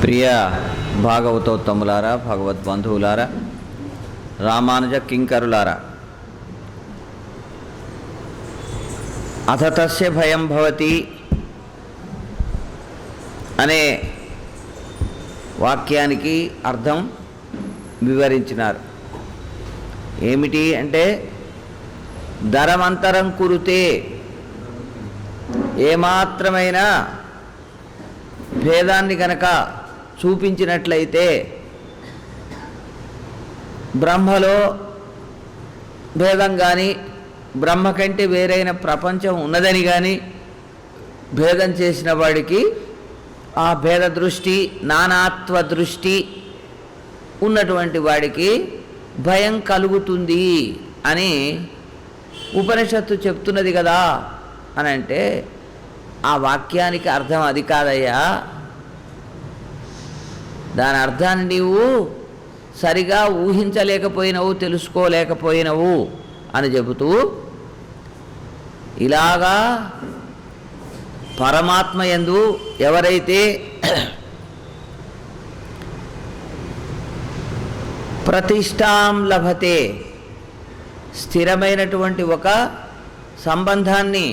ప్రియ భాగవతోత్తములారా, భగవద్బంధువులారా, రామానుజ కింకరులారా, అథ తస్య భయం భవతి అనే వాక్యానికి అర్థం వివరించినారు. ఏమిటి అంటే, ధరమంతరం కురుతే, ఏమాత్రమైన భేదాన్ని కనుక చూపించినట్లయితే బ్రహ్మలో భేదం కానీ, బ్రహ్మ కంటే వేరైన ప్రపంచం ఉన్నదని కానీ భేదం చేసిన వాడికి ఆ భేద దృష్టి, నానాత్వ దృష్టి ఉన్నటువంటి వాడికి భయం కలుగుతుంది అని ఉపనిషత్తు చెప్తున్నది కదా అని అంటే, ఆ వాక్యానికి అర్థం అది కాదయ్యా. దాని అర్థాన్ని నీవు సరిగా ఊహించలేకపోయినవు, తెలుసుకోలేకపోయినవు అని చెబుతూ, ఇలాగా పరమాత్మ యందు ఎవరైతే ప్రతిష్టాం లభతే, స్థిరమైనటువంటి ఒక సంబంధాన్ని,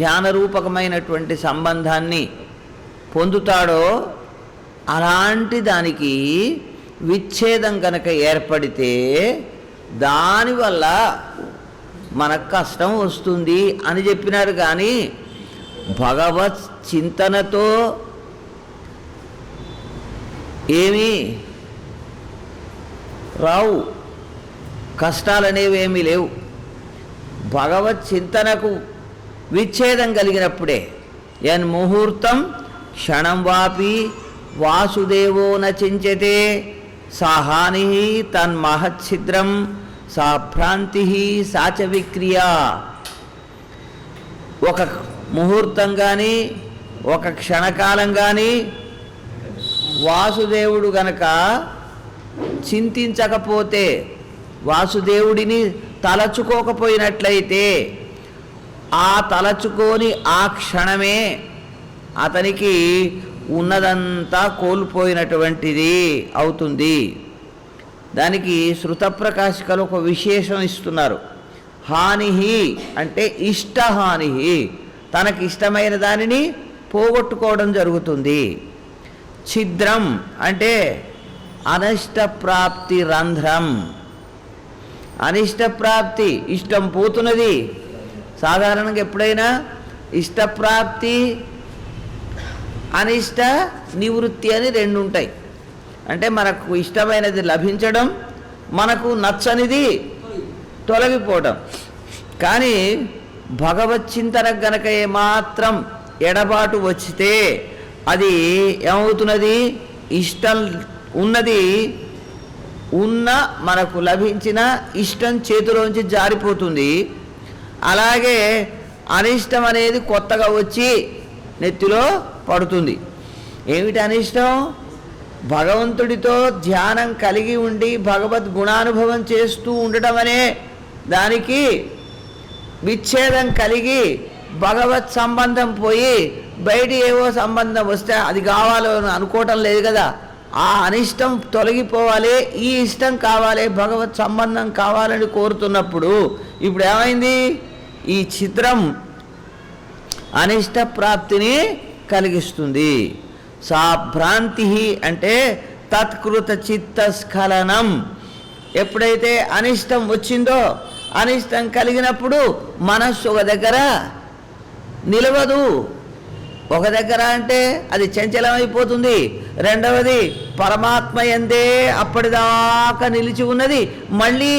ధ్యానరూపకమైనటువంటి సంబంధాన్ని పొందుతాడో, అలాంటి దానికి విచ్ఛేదం కనుక ఏర్పడితే దానివల్ల మనకు కష్టం వస్తుంది అని చెప్పినారు. కానీ భగవత్ చింతనతో ఏమీ రావు, కష్టాలనేవి ఏమీ లేవు. భగవత్ చింతనకు విచ్ఛేదం కలిగినప్పుడే యన్ముహూర్తం క్షణం వాపి వాసుదేవో నచించతే సాహాని తన్మహచ్ఛిద్రం సా భ్రాంతి సాచ విక్రియ. ఒక ముహూర్తం కానీ, ఒక క్షణకాలం కానీ వాసుదేవుడు గనక చింతించకపోతే, వాసుదేవుడిని తలచుకోకపోయినట్లయితే, ఆ తలచుకొని ఆ క్షణమే అతనికి ఉన్నదంతా కోల్పోయినటువంటిది అవుతుంది. దానికి శృతప్రకాశికలు ఒక విశేషం ఇస్తున్నారు. హాని అంటే ఇష్టహాని, తనకి ఇష్టమైన దానిని పోగొట్టుకోవడం జరుగుతుంది. ఛిద్రం అంటే అనిష్టప్రాప్తి రంధ్రం. అనిష్టప్రాప్తి, ఇష్టం పోతున్నది. సాధారణంగా ఎప్పుడైనా ఇష్టప్రాప్తి, అనిష్ట నివృత్తి అని రెండు ఉంటాయి. అంటే మనకు ఇష్టమైనది లభించడం, మనకు నచ్చనిది తొలగిపోవడం. కానీ భగవచ్చింతనకు గనక ఏమాత్రం ఎడబాటు వచ్చితే అది ఏమవుతున్నది, ఇష్టం ఉన్నది ఉన్న మనకు లభించిన ఇష్టం చేతిలోంచి జారిపోతుంది. అలాగే అనిష్టం అనేది కొత్తగా వచ్చి నెత్తిలో పడుతుంది. ఏమిటి అనిష్టం? భగవంతుడితో ధ్యానం కలిగి ఉండి భగవద్ గుణానుభవం చేస్తూ ఉండటం అనే దానికి విచ్ఛేదం కలిగి భగవత్ సంబంధం పోయి బయట ఏవో సంబంధం వస్తే అది కావాలని అనుకోవటం లేదు కదా. ఆ అనిష్టం తొలగిపోవాలి, ఈ ఇష్టం కావాలి, భగవత్ సంబంధం కావాలని కోరుతున్నప్పుడు ఇప్పుడు ఏమైంది, ఈ చిత్రం అనిష్ట ప్రాప్తిని కలిగిస్తుంది. సా భ్రాంతి అంటే తత్కృత చిత్తస్ఖలనం. ఎప్పుడైతే అనిష్టం వచ్చిందో, అనిష్టం కలిగినప్పుడు మనస్సు ఒక దగ్గర నిలవదు. ఒక దగ్గర అంటే అది చంచలమైపోతుంది. రెండవది పరమాత్మ యందే అప్పటిదాకా నిలిచి ఉన్నది, మళ్ళీ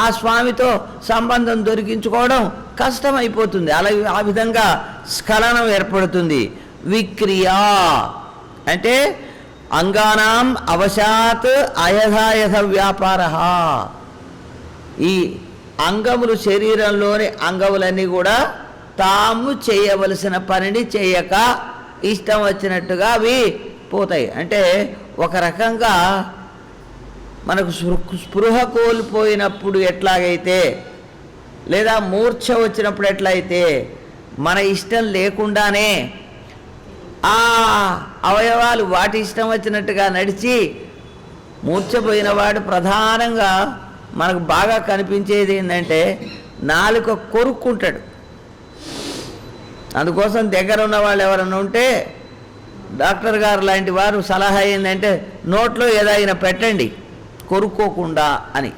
ఆ స్వామితో సంబంధం దొరికించుకోవడం కష్టమైపోతుంది. అలా ఆ విధంగా స్ఖలనం ఏర్పడుతుంది. విక్రియా అంటే అంగానాం అవశాత్ అయథాయథ వ్యాపార. ఈ అంగములు, శరీరంలోని అంగములన్నీ కూడా తాము చేయవలసిన పనిని చేయక ఇష్టం వచ్చినట్టుగా అవి పోతాయి. అంటే ఒక రకంగా మనకు స్పృహ కోల్పోయినప్పుడు ఎట్లాగైతే, లేదా మూర్ఛ వచ్చినప్పుడు ఎట్లయితే మన ఇష్టం లేకుండానే ఆ అవయవాలు వాటి ఇష్టం వచ్చినట్టుగా నడిచి మూర్ఛపోయినవాడు ప్రధానంగా మనకు బాగా కనిపించేది ఏంటంటే నాలుక కొరుక్కుంటాడు. అందుకోసం దగ్గర ఉన్న వాళ్ళు ఎవరన్నా ఉంటే డాక్టర్ గారు లాంటి వారు సలహా ఏంటంటే నోట్లో ఏదైనా పెట్టండి కొరుక్కోకుండా అని.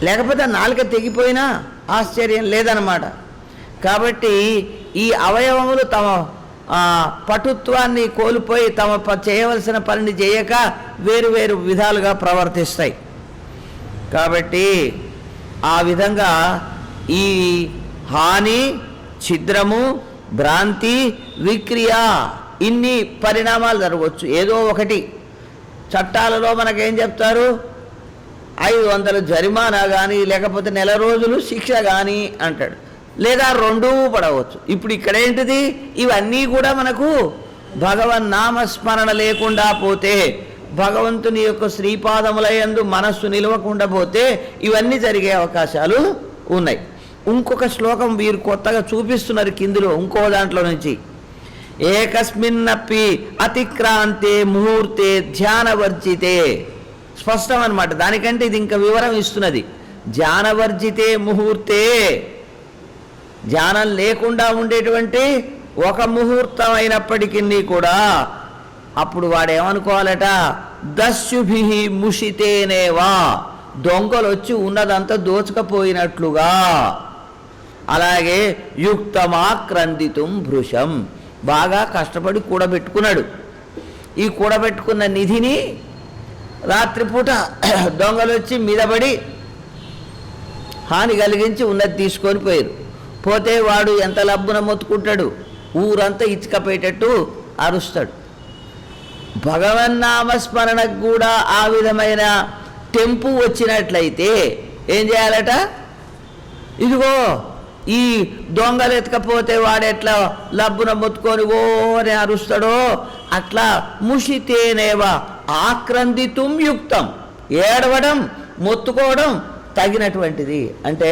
లేకపోతే నాలుక తెగిపోయినా ఆశ్చర్యం లేదన్నమాట. కాబట్టి ఈ అవయవములు తమ పటుత్వాన్ని కోల్పోయి తమ చేయవలసిన పనిని చేయక వేరు వేరు విధాలుగా ప్రవర్తిస్తాయి. కాబట్టి ఆ విధంగా ఈ హాని, ఛిద్రము, భ్రాంతి, విక్రియ ఇన్ని పరిణామాలు జరగవచ్చు. ఏదో ఒకటి చట్టాలలో మనకేం చెప్తారు, 500 జరిమానా కానీ లేకపోతే నెల రోజులు శిక్ష కానీ అంటాడు, లేదా రెండూ పడవచ్చు. ఇప్పుడు ఇక్కడేంటిది, ఇవన్నీ కూడా మనకు భగవన్ నామస్మరణ లేకుండా పోతే, భగవంతుని యొక్క శ్రీపాదములయందు మనస్సు నిలవకుండా పోతే ఇవన్నీ జరిగే అవకాశాలు ఉన్నాయి. ఇంకొక శ్లోకం వీరు కొత్తగా చూపిస్తున్నారు కిందిలో, ఇంకో దాంట్లో నుంచి. ఏకస్మిన్నప్పి అతిక్రాంతే ముహూర్తే ధ్యానవర్జితే. స్పష్టం అన్నమాట. దానికంటే ఇది ఇంకా వివరం ఇస్తున్నది. ధ్యానవర్జితే ముహూర్తే, ధ్యానం లేకుండా ఉండేటువంటి ఒక ముహూర్తం అయినప్పటికీ కూడా అప్పుడు వాడేమనుకోవాలట, దస్యుభి ముషితేనేవా, దొంగలు వచ్చి ఉన్నదంతా దోచుకపోయినట్లుగా. అలాగే యుక్తమాక్రందితుం భృశం, బాగా కష్టపడి కూడబెట్టుకున్నాడు. ఈ కూడబెట్టుకున్న నిధిని రాత్రిపూట దొంగలు వచ్చి మీదపడి హాని కలిగించి ఉన్నది తీసుకొని పోయారు. పోతే వాడు ఎంత లబ్బున మొత్తుకుంటాడు, ఊరంతా ఇచ్చుకపోయేటట్టు అరుస్తాడు. భగవన్నామస్మరణకు కూడా ఆ విధమైన టెంపు వచ్చినట్లయితే ఏం చేయాలట, ఇదిగో ఈ దొంగలు ఎత్తుకపోతే వాడెట్లా లబ్బున మొత్తుకొని ఓ అని అరుస్తాడో అట్లా ముషితేనేవా ఆక్రందితుం యుక్తం, ఏడవడం మొత్తుకోవడం తగినటువంటిది. అంటే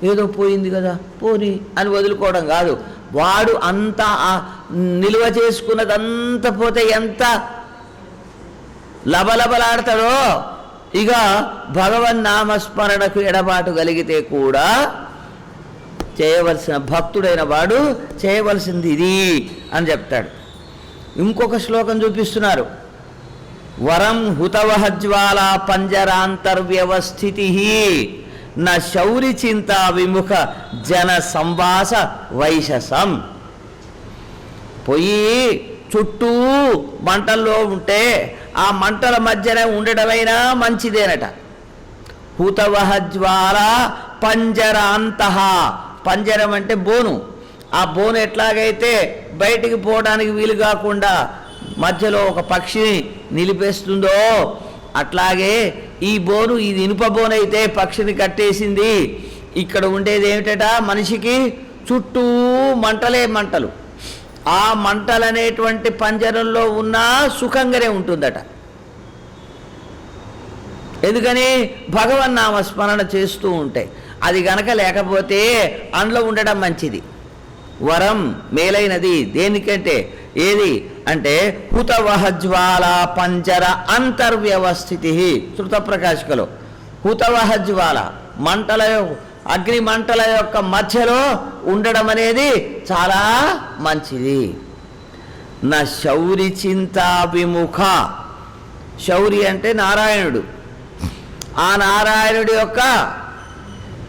ఏదో పోయింది కదా పోని అని వదులుకోవడం కాదు. వాడు అంతా నిల్వ చేసుకున్నదంతా పోతే ఎంత లబలబలాడతాడో, ఇక భగవన్ నామస్మరణకు ఎడబాటు కలిగితే కూడా చేయవలసిన భక్తుడైన వాడు చేయవలసింది ఇది అని చెప్తాడు. ఇంకొక శ్లోకం చూపిస్తున్నారు. వరం హుతవహజ్వాల పంజరాంతర్వ్యవస్థితి న శౌరి చింతా విముఖ జన సంవాస వైశసం. పొయ్యి చుట్టూ మంటల్లో ఉంటే ఆ మంటల మధ్యనే ఉండటమైనా మంచిదేనట. హుతవహజ్వాల పంజరాంతః, పంజరం అంటే బోను. ఆ బోను ఎట్లాగైతే బయటికి పోవడానికి వీలు కాకుండా మధ్యలో ఒక పక్షిని నిలిపేస్తుందో అట్లాగే ఈ బోను, ఇది ఇనుప బోను అయితే పక్షిని కట్టేసింది. ఇక్కడ ఉండేది ఏమిటట, మనిషికి చుట్టూ మంటలే మంటలు. ఆ మంటలనేటువంటి పంజరంలో ఉన్నా సుఖంగానే ఉంటుందట. ఎందుకని భగవన్నామ స్మరణ చేస్తూ ఉంటాయి. అది గనక లేకపోతే అందులో ఉండడం మంచిది. వరం మేలైనది దేనికంటే, ఏది అంటే హుతవహజ్వాల పంజర అంతర్వ్యవస్థితి. శృతప్రకాశికలో హుతవహజ్వాల మంటల, అగ్ని మంటల యొక్క మధ్యలో ఉండడం అనేది చాలా మంచిది. నా శౌరి చింతా విముఖ, శౌరి అంటే నారాయణుడు. ఆ నారాయణుడి యొక్క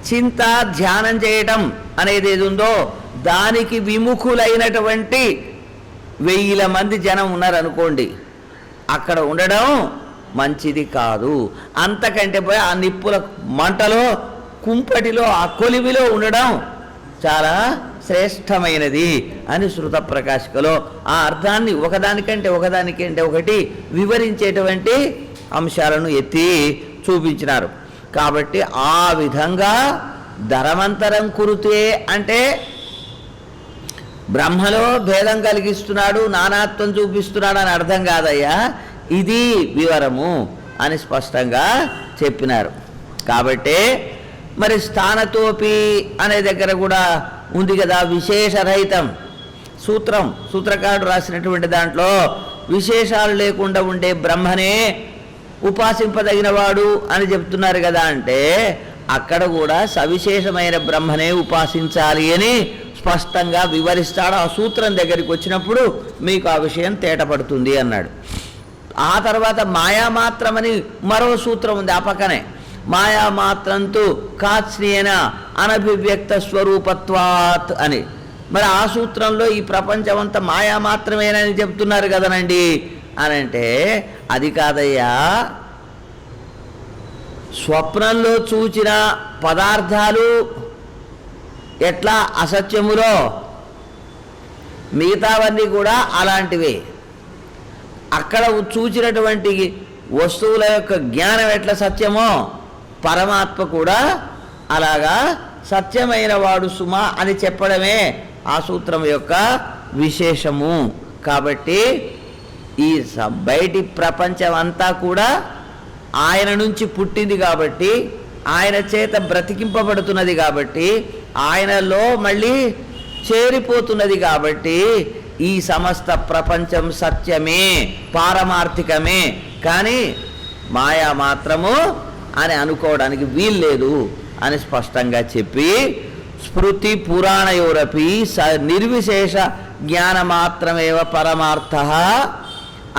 చింత ధ్యానం చేయటం అనేది ఏది ఉందో దానికి విముఖులైనటువంటి 1000 మంది జనం ఉన్నారనుకోండి, అక్కడ ఉండడం మంచిది కాదు. అంతకంటే పోయి ఆ నిప్పుల మంటలో, కుంపటిలో, ఆ కొలిమిలో ఉండడం చాలా శ్రేష్టమైనది అని శృత ప్రకాశికలో ఆ అర్థాన్ని ఒకదానికంటే ఒకటి వివరించేటువంటి అంశాలను ఎత్తి చూపించినారు. కాబట్టి ఆ విధంగా ధరమంతరం కురుతే అంటే బ్రహ్మలో భేదం కలిగిస్తున్నాడు, నానాత్వం చూపిస్తున్నాడు అని అర్థం కాదయ్యా, ఇది వివరము అని స్పష్టంగా చెప్పినారు. కాబట్టి మరి స్థానతోపి అనే దగ్గర కూడా ఉంది కదా, విశేషరహితం సూత్రకారుడు రాసినటువంటి దాంట్లో విశేషాలు లేకుండా ఉండే బ్రహ్మనే ఉపాసింపదగినవాడు అని చెప్తున్నారు కదా. అంటే అక్కడ కూడా సవిశేషమైన బ్రహ్మనే ఉపాసించాలి అని స్పష్టంగా వివరిస్తాడు. ఆ సూత్రం దగ్గరికి వచ్చినప్పుడు మీకు ఆ విషయం తేటపడుతుంది అన్నాడు. ఆ తర్వాత మాయామాత్రమని మరో సూత్రం ఉంది ఆ పక్కనే. మాయామాత్రంతో కాత్స్నేన అనభివ్యక్త స్వరూపత్వాత్ అని. మరి ఆ సూత్రంలో ఈ ప్రపంచం అంతా మాయామాత్రమేనని చెప్తున్నారు కదనండి అని అంటే అది కాదయ్యా, స్వప్నంలో చూచిన పదార్థాలు ఎట్లా అసత్యములో మిగతావన్నీ కూడా అలాంటివే. అక్కడ చూచినటువంటి వస్తువుల యొక్క జ్ఞానం ఎట్లా సత్యమో పరమాత్మ కూడా అలాగా సత్యమైన వాడు సుమా అని చెప్పడమే ఆ సూత్రం యొక్క విశేషము. కాబట్టి ఈ బయటి ప్రపంచం అంతా కూడా ఆయన నుంచి పుట్టింది కాబట్టి, ఆయన చేత బ్రతికింపబడుతున్నది కాబట్టి, ఆయనలో మళ్ళీ చేరిపోతున్నది కాబట్టి ఈ సమస్త ప్రపంచం సత్యమే, పారమార్థికమే, కానీ మాయా మాత్రము అని అనుకోవడానికి వీల్లేదు అని స్పష్టంగా చెప్పి, స్మృతి పురాణయోరపి నిర్విశేష జ్ఞానమాత్రమేవ పరమార్థః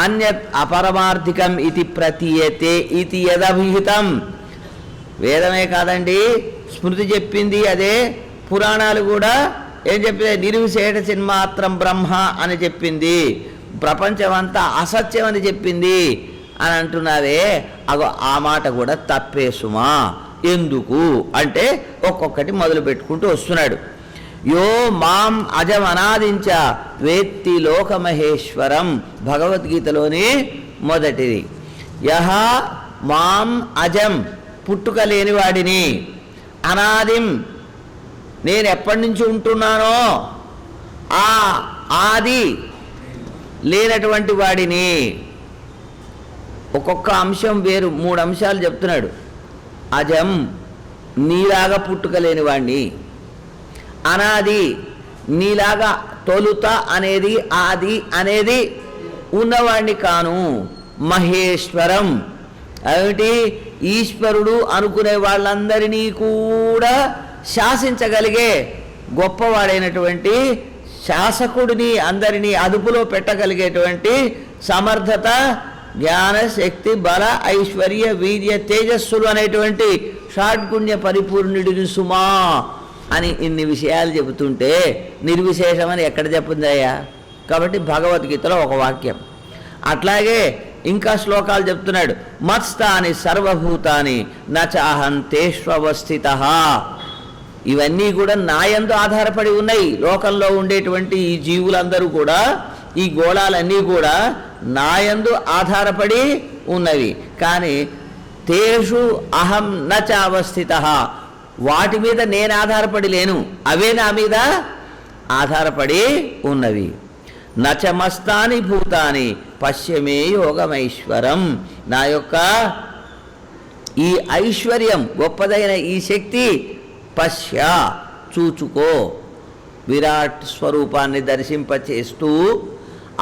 అన్యత్ అపరమార్థికం ఇది ప్రతీయతే ఇది యదభిహితం. వేదమే కాదండి, స్మృతి చెప్పింది అదే, పురాణాలు కూడా ఏం చెప్పింది, నిర్విశేష చిన్మాత్రం బ్రహ్మ అని చెప్పింది, ప్రపంచమంతా అసత్యం అని చెప్పింది అని అంటున్నావే, అగో ఆ మాట కూడా తప్పేసుమా. ఎందుకు అంటే ఒక్కొక్కటి మొదలు పెట్టుకుంటూ వస్తున్నాడు. యో మాం అజం అనాదించ వేత్తి లోకమహేశ్వరం, భగవద్గీతలోని మొదటిది. యహ మాం అజం, పుట్టుక లేనివాడిని, అనాదిం, నేను ఎప్పటి నుంచి ఉంటున్నానో ఆ ఆది లేనటువంటి వాడిని. ఒక్కొక్క అంశం వేరు, 3 అంశాలు చెప్తున్నాడు. అజం, నీలాగా పుట్టుక లేనివాడిని. అనాది, నీలాగా తొలుత అనేది ఆది అనేది ఉన్నవాడిని కాను. మహేశ్వరం, ఏమిటి, ఈశ్వరుడు అనుకునే వాళ్ళందరినీ కూడా శాసించగలిగే గొప్పవాడైనటువంటి శాసకుడిని, అందరినీ అదుపులో పెట్టగలిగేటువంటి సమర్థత, జ్ఞాన, శక్తి, బల, ఐశ్వర్య, వీర్య, తేజస్సులు అనేటువంటి షాడ్గుణ్య పరిపూర్ణుడిని సుమా అని ఇన్ని విషయాలు చెబుతుంటే నిర్విశేషమని ఎక్కడ చెప్పిందయ్యా? కాబట్టి భగవద్గీతలో ఒక వాక్యం. అట్లాగే ఇంకా శ్లోకాలు చెప్తున్నాడు. మత్స్థాని సర్వభూతాని నచాహం తేష్వస్థితః. ఇవన్నీ కూడా నాయందు ఆధారపడి ఉన్నాయి. లోకంలో ఉండేటువంటి ఈ జీవులందరూ కూడా, ఈ గోళాలన్నీ కూడా నాయందు ఆధారపడి ఉన్నవి. కానీ తేషు అహం నచావస్థితః, వాటి మీద నేను ఆధారపడి లేను, అవే నా మీద ఆధారపడి ఉన్నవి. నచమస్తాని భూతాని పశ్యమే యోగమైశ్వరం. నా యొక్క ఈ ఐశ్వర్యం, గొప్పదైన ఈ శక్తి పశ్య, చూచుకో, విరాట్ స్వరూపాన్ని దర్శింపచేస్తూ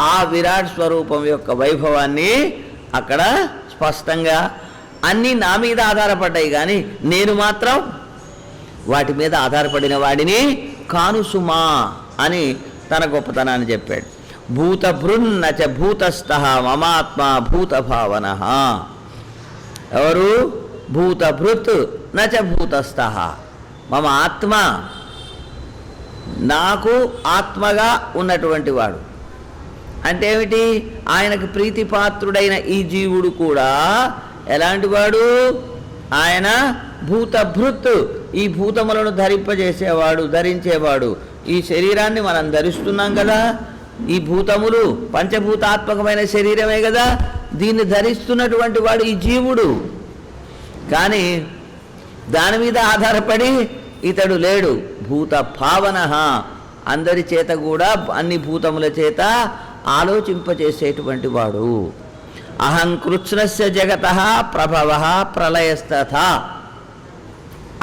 ఆ విరాట్ స్వరూపం యొక్క వైభవాన్ని అక్కడ స్పష్టంగా అన్నీ నా మీద ఆధారపడ్డాయి, కానీ నేను మాత్రం వాటి మీద ఆధారపడిన వాడిని కానుసుమా అని తన గొప్పతనాన్ని చెప్పాడు. భూతభృన్నచ భూతస్థః మమాత్మ భూతభావన. ఎవరు? భూతభృత్ నచ భూతస్థః మమ ఆత్మ. నాకు ఆత్మగా ఉన్నటువంటి వాడు అంటే ఏమిటి? ఆయనకు ప్రీతిపాత్రుడైన ఈ జీవుడు కూడా ఎలాంటి వాడు? ఆయన భూతభృత్, ఈ భూతములను ధరింపజేసేవాడు, ధరించేవాడు. ఈ శరీరాన్ని మనం ధరిస్తున్నాం కదా, ఈ భూతములు పంచభూతాత్మకమైన శరీరమే కదా, దీన్ని ధరిస్తున్నటువంటి వాడు ఈ జీవుడు. కానీ దాని మీద ఆధారపడి ఇతడు లేడు. భూత భావన, అందరి చేత కూడా అన్ని భూతముల చేత ఆలోచింపచేసేటువంటి వాడు. అహం కృత్స్నస్య జగతః ప్రభవః ప్రళయస్తథా.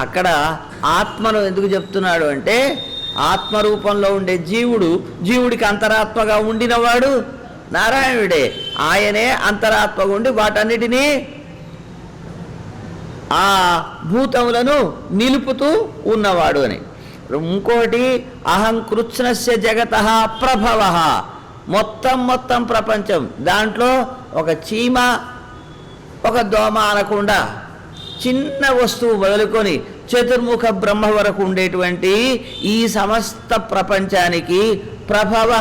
అక్కడ ఆత్మను ఎందుకు చెప్తున్నాడు అంటే, ఆత్మరూపంలో ఉండే జీవుడు, జీవుడికి అంతరాత్మగా ఉండినవాడు నారాయణుడే. ఆయనే అంతరాత్మగా ఉండి వాటన్నిటినీ ఆ భూతములను నిలుపుతూ ఉన్నవాడు అని. ఇంకోటి అహం కృత్స్నస్య జగతః ప్రభవః, మొత్తం ప్రపంచం, దాంట్లో ఒక చీమ ఒక దోమ అనకుండా చిన్న వస్తువు మొదలుకొని చతుర్ముఖ బ్రహ్మ వరకు ఉండేటువంటి ఈ సమస్త ప్రపంచానికి ప్రభవ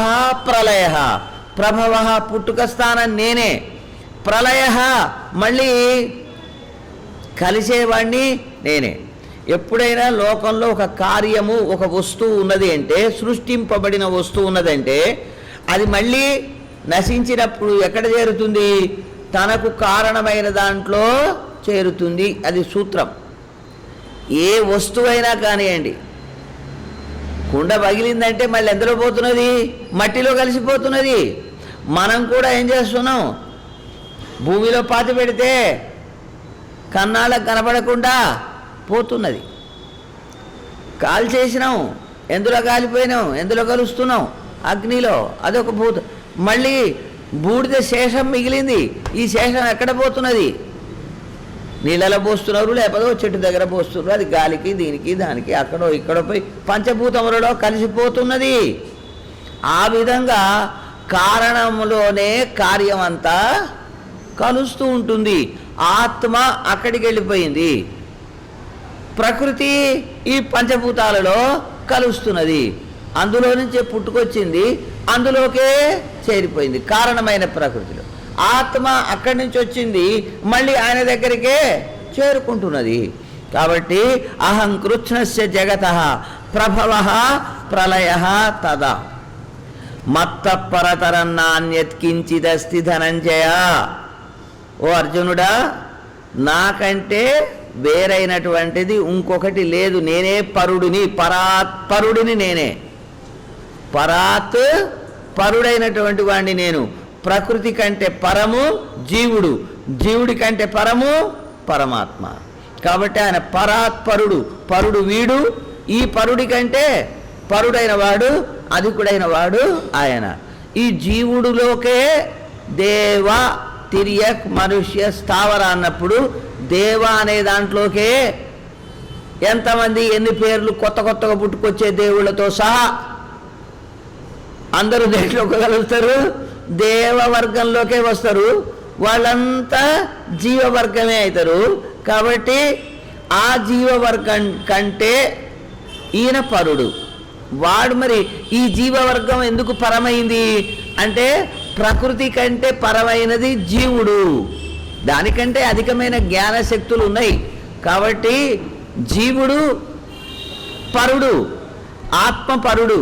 ప్రళయ. ప్రభవ పుట్టుక స్థానం నేనే, ప్రళయ మళ్ళీ కలిసేవాణ్ణి నేనే. ఎప్పుడైనా లోకంలో ఒక కార్యము, ఒక వస్తువు ఉన్నది అంటే, సృష్టింపబడిన వస్తువు ఉన్నదంటే, అది మళ్ళీ నశించినప్పుడు ఎక్కడ చేరుతుంది? తనకు కారణమైన దాంట్లో చేరుతుంది. అది సూత్రం. ఏ వస్తువైనా కానివ్వండి, కుండ పగిలిందంటే మళ్ళీ ఎందులో పోతున్నది? మట్టిలో కలిసిపోతున్నది. మనం కూడా ఏం చేస్తున్నాం? భూమిలో పాతి పెడితే కన్నాళ్ళకు కనపడకుండా పోతున్నది. కాల్ చేసినాం, ఎందులో కాలిపోయినాం? ఎందులో కలుస్తున్నాం? అగ్నిలో. అదొక భూతం. మళ్ళీ బూడిద శేషం మిగిలింది. ఈ శేషం ఎక్కడ పోతున్నది? నీళ్ళలో పోస్తున్నారు, లేకపోతే చెట్టు దగ్గర పోస్తున్నారు. అది గాలికి, దీనికి, దానికి, అక్కడో ఇక్కడో పోయి పంచభూతములలో కలిసిపోతున్నది. ఆ విధంగా కారణంలోనే కార్యం అంతా కలుస్తూ ఉంటుంది. ఆత్మ అక్కడికి వెళ్ళిపోయింది, ప్రకృతి ఈ పంచభూతాలలో కలుస్తున్నది. అందులో నుంచే పుట్టుకొచ్చింది, అందులోకే చేరిపోయింది కారణమైన ప్రకృతిలో. ఆత్మ అక్కడి నుంచి వచ్చింది, మళ్ళీ ఆయన దగ్గరికే చేరుకుంటున్నది. కాబట్టి అహం కృత్స్నస్య జగతః ప్రభవః ప్రళయః తదా మత్త పరతరం నాన్యత్ కించిదస్తి ధనంజయ. ఓ అర్జునుడా, నాకంటే వేరైనటువంటిది ఇంకొకటి లేదు. నేనే పరుడిని, పరుడిని నేనే. పరాత్ పరుడైనటువంటి వాడిని నేను. ప్రకృతి కంటే పరము జీవుడు, జీవుడి కంటే పరము పరమాత్మ. కాబట్టి ఆయన పరాత్పరుడు. పరుడు వీడు, ఈ పరుడి కంటే పరుడైన వాడు, అధికుడైన వాడు ఆయన. ఈ జీవుడులోకే దేవ తిరియక్ మనుష్య స్థావర అన్నప్పుడు దేవ అనే దాంట్లోకే ఎంతమంది ఎన్ని పేర్లు కొత్తగా పుట్టుకొచ్చే దేవుళ్ళతో సహా అందరూ దేంట్లోకి కలుస్తారు? దేవవర్గంలోకే వస్తారు. వాళ్ళంతా జీవవర్గమే అవుతారు. కాబట్టి ఆ జీవవర్గం కంటే ఈయన పరుడు. వాడు మరి ఈ జీవవర్గం ఎందుకు పరమైంది అంటే, ప్రకృతి కంటే పరమైనది జీవుడు. దానికంటే అధికమైన జ్ఞానశక్తులు ఉన్నాయి. కాబట్టి జీవుడు పరుడు, ఆత్మ పరుడు.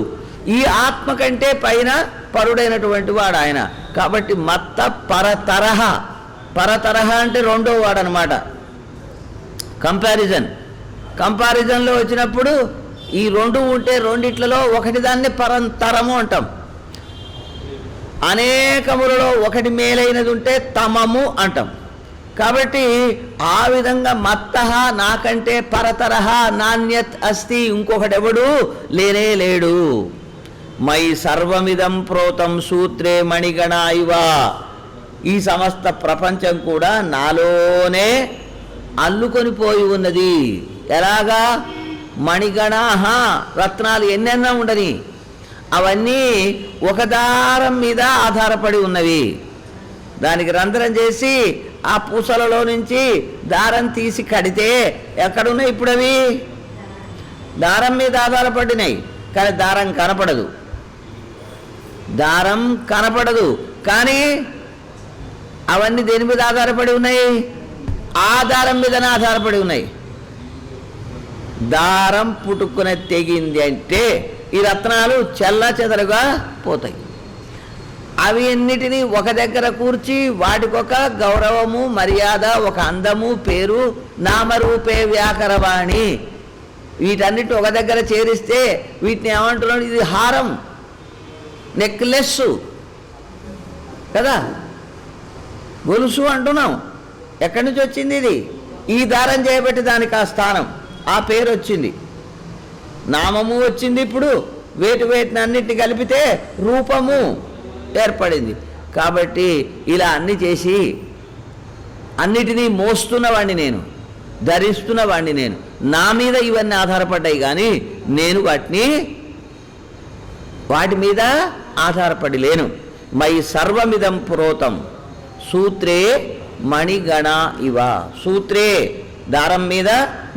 ఈ ఆత్మ కంటే పైన పరుడైనటువంటి వాడు ఆయన. కాబట్టి మత్త పరతరహ. పరతరహ అంటే రెండో వాడు అనమాట. కంపారిజన్లో వచ్చినప్పుడు ఈ రెండు ఉంటే రెండిట్లలో ఒకటి దాన్ని పరంతరము అంటాం. అనేకములలో ఒకటి మేలైనది ఉంటే తమము అంటాం. కాబట్టి ఆ విధంగా మత్తః నాకంటే పరతరహ నాణ్యత్ అస్తి, ఇంకొకడెవడు లేనే లేడు. మై సర్వమిదం ప్రోతం సూత్రే మణిగణ ఇవ. ఈ సమస్త ప్రపంచం కూడా నాలోనే అల్లుకొని పోయి ఉన్నది. ఎలాగా? మణిగణాహ, రత్నాలు ఎన్నెన్నో ఉండని, అవన్నీ ఒక దారం మీద ఆధారపడి ఉన్నవి. దానికి రంధ్రం చేసి ఆ పూసలలో నుంచి దారం తీసి కడితే ఎక్కడున్నాయి? ఇప్పుడు అవి దారం మీద ఆధారపడినాయి. కానీ దారం కనపడదు. దారం కనపడదు, కానీ అవన్నీ దేని మీద ఆధారపడి ఉన్నాయి? ఆధారం మీదనే ఆధారపడి ఉన్నాయి. దారం పుట్టుకునే తెగింది అంటే ఈ రత్నాలు చెల్లాచెదరుగా పోతాయి. అవి అన్నిటినీ ఒక దగ్గర కూర్చి వాటికొక గౌరవము, మర్యాద, ఒక అందము, పేరు, నామరూపే వ్యాకరవాణి, వీటన్నిటి ఒక దగ్గర చేరిస్తే వీటిని ఏమంటున్నాడు? ఇది హారం, నెక్లెస్ కదా, గొలుసు అంటున్నాం. ఎక్కడి నుంచి వచ్చింది ఇది? ఈ దారం చేయబట్టి దానికి ఆ స్థానం, ఆ పేరు వచ్చింది, నామము వచ్చింది. ఇప్పుడు వేటిని అన్నిటిని కలిపితే రూపము ఏర్పడింది. కాబట్టి ఇలా అన్నీ చేసి అన్నిటినీ మోస్తున్నవాడిని నేను, ధరిస్తున్నవాడిని నేను. నా మీద ఇవన్నీ ఆధారపడ్డాయి, కానీ నేను వాటి మీద ఆధారపడి లేను. మై సర్వమిదం పురోతం సూత్రే మణిగణ ఇవ. సూత్రే దారం మీద,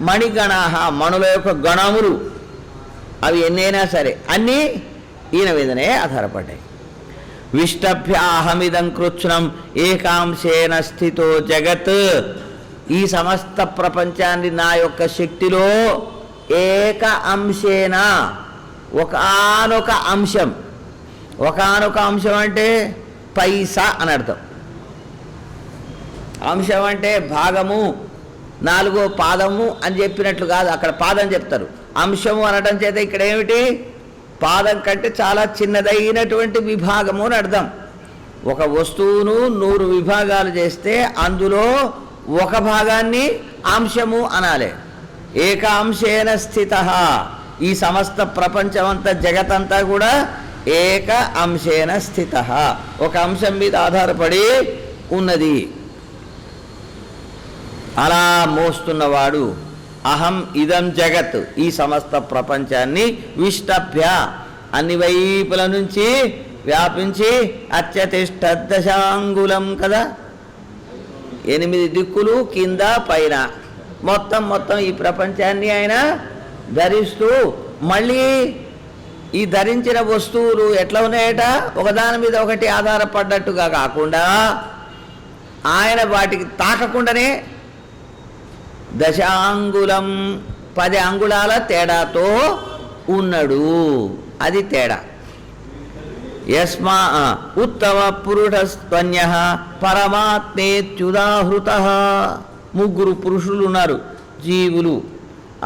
మణిగణాహ మణుల యొక్క గణములు, అవి ఎన్నైనా సరే అన్నీ ఈయన మీదనే ఆధారపడ్డాయి. విష్టభ్యాహమిదం కృత్స్నం ఏకాంశేన స్థితో జగత్. ఈ సమస్త ప్రపంచాన్ని నా యొక్క శక్తిలో ఏక అంశేన, ఒకానొక అంశం. ఒకానొక అంశం అంటే పైసా అని అర్థం. అంశం అంటే భాగము, నాలుగో పాదము అని చెప్పినట్లు కాదు, అక్కడ పాదం చెప్తారు. అంశము అనడం చేత ఇక్కడ ఏమిటి? పాదం కంటే చాలా చిన్నదైనటువంటి విభాగము అని అర్థం. ఒక వస్తువును 100 విభాగాలు చేస్తే అందులో ఒక భాగాన్ని అంశము అనాలి. ఏక అంశేన స్థిత. ఈ సమస్త ప్రపంచమంతా, జగతంతా కూడా ఏక అంశేన స్థిత, ఒక అంశం మీద ఆధారపడి ఉన్నది. అలా మోస్తున్నవాడు అహం ఇదం జగత్, ఈ సమస్త ప్రపంచాన్ని విష్టభ్య, అన్ని వైపుల నుంచి వ్యాపించి, అత్యతిష్ట దశాంగులం కదా, 8 దిక్కులు కింద పైన మొత్తం ఈ ప్రపంచాన్ని ఆయన ధరిస్తూ, మళ్ళీ ఈ ధరించిన వస్తువులు ఎట్లా ఉన్నాయట? ఒకదాని మీద ఒకటి ఆధారపడ్డట్టుగా కాకుండా ఆయన వాటికి తాకకుండానే దశాంగులం 10 అంగుళాల తేడాతో ఉన్నాడు. అది తేడా. యస్మా ఉత్తమ పురుషస్త్వన్య పరమాత్మేత్యుదాహృత. 3 పురుషులు ఉన్నారు, జీవులు.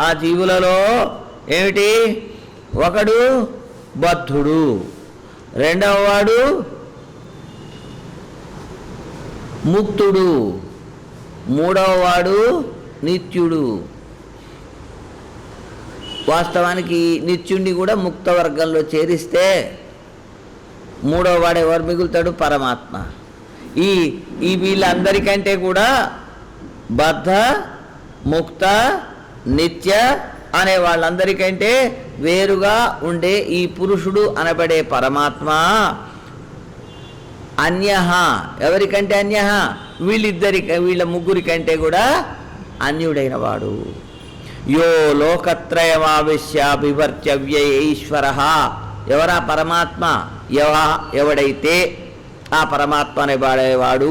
ఆ జీవులలో ఏమిటి? ఒకడు బద్ధుడు, రెండవ వాడు ముక్తుడు, మూడవ వాడు నిత్యుడు. వాస్తవానికి నిత్యుడిని కూడా ముక్త వర్గంలో చేరిస్తే మూడవ వాడు ఎవరు మిగులుతాడు? పరమాత్మ. ఈ వీళ్ళందరికంటే కూడా బద్ధ, ముక్త, నిత్య అనే వాళ్ళందరికంటే వేరుగా ఉండే ఈ పురుషుడు అనబడే పరమాత్మ అన్యః, ఎవరికంటే అన్యః? వీళ్ళ ముగ్గురి కంటే కూడా అన్యుడైన వాడు. యో లోకత్రయమావిశ్య బిభర్త్య వ్యయ ఈశ్వరః. ఎవరా పరమాత్మ? ఎవడైతే ఆ పరమాత్మ అనేవాడేవాడు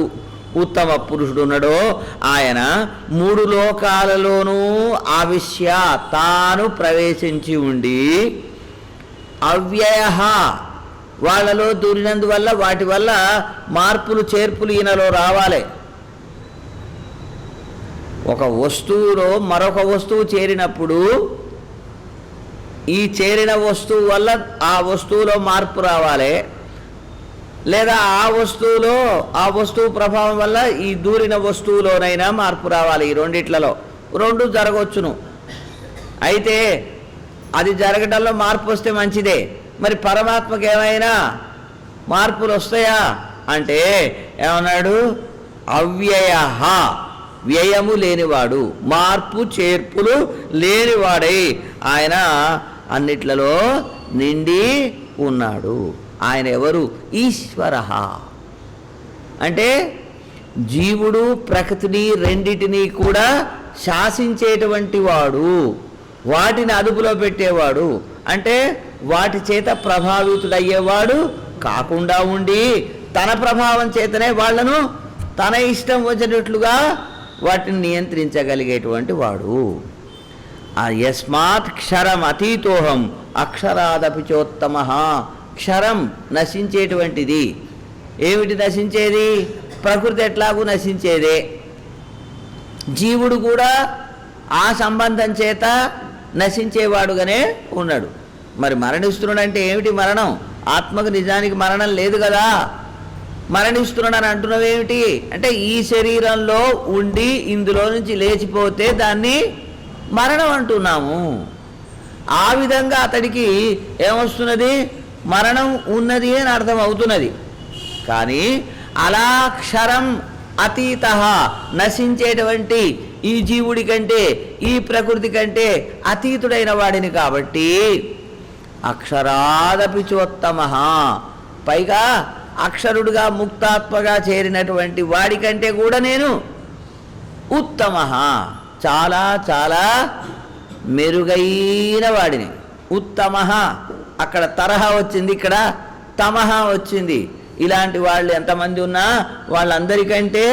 ఉత్తమ పురుషుడు ఉన్నాడో ఆయన 3 లోకాలలోనూ ఆవిశ్య, తాను ప్రవేశించి ఉండి, అవ్యయ, వాళ్ళలో దూరినందువల్ల వాటి వల్ల మార్పులు చేర్పులు ఈయనలో రావాలి. ఒక వస్తువులో మరొక వస్తువు చేరినప్పుడు ఈ చేరిన వస్తువు వల్ల ఆ వస్తువులో మార్పు రావాలి, లేదా ఆ వస్తువు ప్రభావం వల్ల ఈ దూరిన వస్తువులోనైనా మార్పు రావాలి. ఈ రెండిట్లలో 2 జరగవచ్చును. అయితే అది జరగడంలో మార్పు వస్తే మంచిదే. మరి పరమాత్మకి ఏమైనా మార్పులు వస్తాయా అంటే ఏమన్నాడు? అవ్యయ, వ్యయము లేనివాడు, మార్పు చేర్పులు లేనివాడై ఆయన అన్నిట్లలో నిండి ఉన్నాడు. ఆయన ఎవరు? ఈశ్వర. అంటే జీవుడు ప్రకృతిని రెండిటినీ కూడా శాసించేటువంటి వాడు, వాటిని అదుపులో పెట్టేవాడు. అంటే వాటి చేత ప్రభావితుడయ్యేవాడు కాకుండా ఉండి తన ప్రభావం చేతనే వాళ్లను తన ఇష్టం వచ్చినట్లుగా వాటిని నియంత్రించగలిగేటువంటి వాడు. ఆ యస్మాత్ క్షరం అతీతోహం అక్షరాదపి చోత్తమ. క్షరం నశించేటువంటిది. ఏమిటి నశించేది? ప్రకృతి ఎట్లాగూ నశించేదే. జీవుడు కూడా ఆ సంబంధం చేత నశించేవాడుగానే ఉన్నాడు. మరి మరణిస్తున్నాడంటే ఏమిటి మరణం? ఆత్మకు నిజానికి మరణం లేదు కదా. మరణిస్తున్నాడని అంటున్నావేమిటి అంటే ఈ శరీరంలో ఉండి ఇందులో నుంచి లేచిపోతే దాన్ని మరణం అంటున్నాము. ఆ విధంగా అతడికి ఏమొస్తున్నది? మరణం ఉన్నది అని అర్థం అవుతున్నది. కానీ అలా క్షరం అతీత నశించేటువంటి ఈ జీవుడి కంటే ఈ ప్రకృతి కంటే అతీతుడైన వాడిని కాబట్టి అక్షరాదపి చోత్తమ, పైగా అక్షరుడుగా ముక్తాత్మగా చేరినటువంటి వాడికంటే కూడా నేను ఉత్తమ, చాలా చాలా మెరుగైన వాడిని. ఉత్తమ, అక్కడ తరహా వచ్చింది, ఇక్కడ తమహ వచ్చింది. ఇలాంటి వాళ్ళు ఎంతమంది ఉన్నా వాళ్ళందరికంటే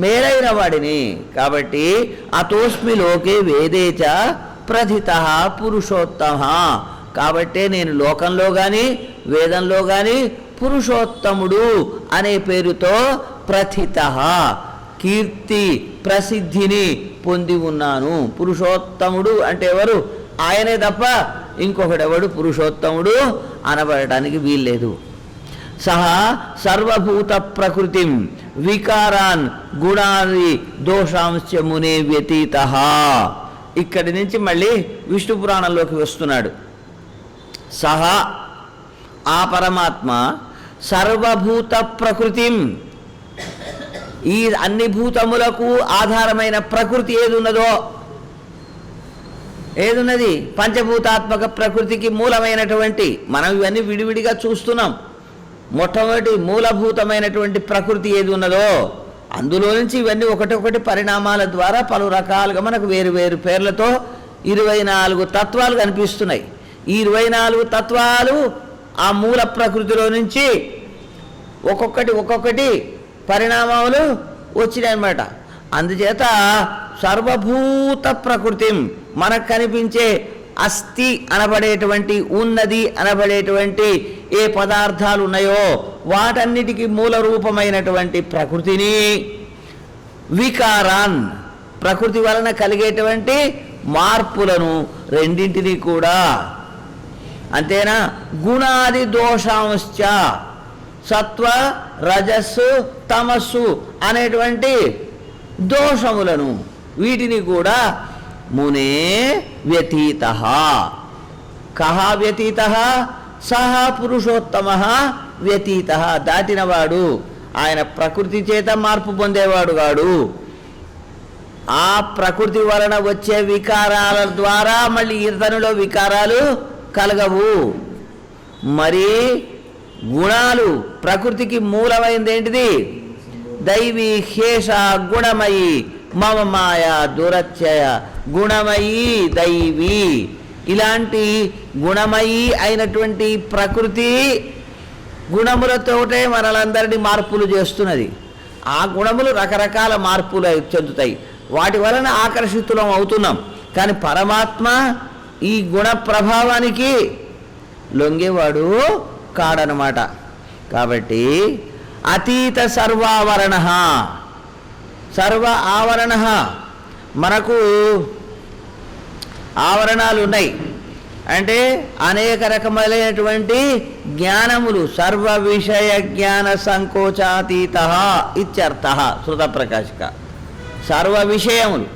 మేలైన వాడిని. కాబట్టి అతోస్మి లోకే వేదేచ ప్రథిత పురుషోత్తమ. కాబట్టే నేను లోకంలో కానీ వేదంలో కానీ పురుషోత్తముడు అనే పేరుతో ప్రథిత, కీర్తి ప్రసిద్ధిని పొంది ఉన్నాను. పురుషోత్తముడు అంటే ఎవరు? ఆయనే తప్ప ఇంకొకడెవడు పురుషోత్తముడు అనబడటానికి వీల్లేదు. సహా సర్వభూత ప్రకృతిం వికారాన్ గుణాది దోషాంశ మునే వ్యతీత. ఇక్కడి నుంచి మళ్ళీ విష్ణు పురాణంలోకి వస్తున్నాడు. సహా ఆ పరమాత్మ సర్వభూత ప్రకృతిం, ఈ అన్ని భూతములకు ఆధారమైన ప్రకృతి ఏదున్నదో, ఏదున్నది? పంచభూతాత్మక ప్రకృతికి మూలమైనటువంటి, మనం ఇవన్నీ విడివిడిగా చూస్తున్నాం. మొట్టమొదటి మూలభూతమైనటువంటి ప్రకృతి ఏది ఉన్నదో అందులో నుంచి ఇవన్నీ ఒకటొకటి పరిణామాల ద్వారా పలు రకాలుగా మనకు వేరు వేరు పేర్లతో 24 తత్వాలు కనిపిస్తున్నాయి. ఈ 24 తత్వాలు ఆ మూల ప్రకృతిలో నుంచి ఒక్కొక్కటి పరిణామాలు వచ్చినాయన్నమాట. అందుచేత సర్వభూత ప్రకృతి మనకు కనిపించే అస్థి అనబడేటువంటి, ఉన్నది అనబడేటువంటి ఏ పదార్థాలు ఉన్నాయో వాటన్నిటికీ మూల రూపమైనటువంటి ప్రకృతిని, వికారాన్ ప్రకృతి వలన కలిగేటువంటి మార్పులను రెండింటినీ కూడా, అంతేనా, గుణాది దోషాంశ సత్వ రజస్సు తమస్సు అనేటువంటి దోషములను వీటిని కూడా మునే వ్యతీత. కహ వ్యతీత? సహ పురుషోత్తమ వ్యతీత, దాటినవాడు, ఆయన ప్రకృతి చేత మార్పు పొందేవాడు కాడు. ఆ ప్రకృతి వలన వచ్చే వికారాల ద్వారా మళ్ళీ ఇతనిలో వికారాలు కలగవు. మరి గుణాలు, ప్రకృతికి మూలమైంది ఏంటిది? దైవీ హేష గుణమయి మమ మాయ దురత్యయ. గుణమయి దైవీ, ఇలాంటి గుణమయి అయినటువంటి ప్రకృతి గుణములతోటే మనలందరినీ మార్పులు చేస్తున్నది. ఆ గుణములు రకరకాల మార్పులు చెందుతాయి, వాటి వలన ఆకర్షితులం అవుతున్నాం. కానీ పరమాత్మ ఈ గుణ ప్రభావానికి లొంగేవాడు కాడనమాట. కాబట్టి అతీత సర్వావరణ, సర్వ ఆవరణ, మనకు ఆవరణాలు ఉన్నాయి అంటే అనేక రకములైనటువంటి జ్ఞానములు. సర్వ విషయ జ్ఞాన సంకోచాతీత ఇత్యర్థ శృత ప్రకాశిక. సర్వ విషయములు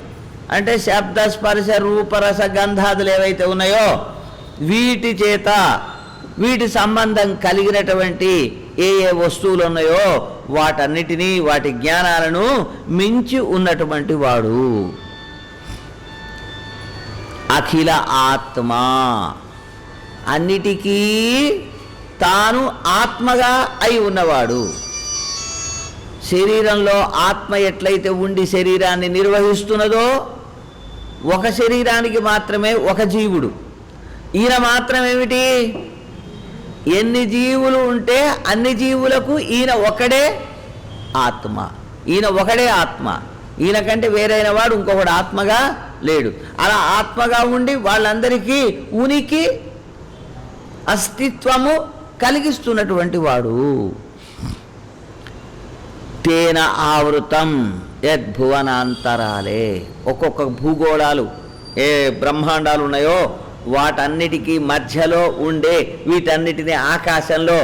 అంటే శబ్ద స్పర్శ రూపరస గంధాదులు ఏవైతే ఉన్నాయో వీటి చేత, వీటి సంబంధం కలిగినటువంటి ఏ ఏ వస్తువులు ఉన్నాయో వాటన్నిటినీ, వాటి జ్ఞానాలను మించి ఉన్నటువంటి వాడు అఖిల ఆత్మ. అన్నిటికీ తాను ఆత్మగా అయి ఉన్నవాడు. శరీరంలో ఆత్మ ఎట్లయితే ఉండి శరీరాన్ని నిర్వహిస్తున్నదో, ఒక శరీరానికి మాత్రమే ఒక జీవుడు. ఈయన మాత్రమేమిటి? ఎన్ని జీవులు ఉంటే అన్ని జీవులకు ఈయన ఒకడే ఆత్మ. ఈయన ఒకడే ఆత్మ. ఈయన కంటే వేరైన వాడు ఇంకొకడు ఆత్మగా లేడు. అలా ఆత్మగా ఉండి వాళ్ళందరికీ ఉనికి అస్తిత్వము కలిగిస్తున్నటువంటి వాడు. తేన ఆవృతం యద్భువనాంతరాలే. ఒక్కొక్క భూగోళాలు ఏ బ్రహ్మాండాలు ఉన్నాయో వాటన్నిటికీ మధ్యలో ఉండే వీటన్నిటిని ఆకాశంలో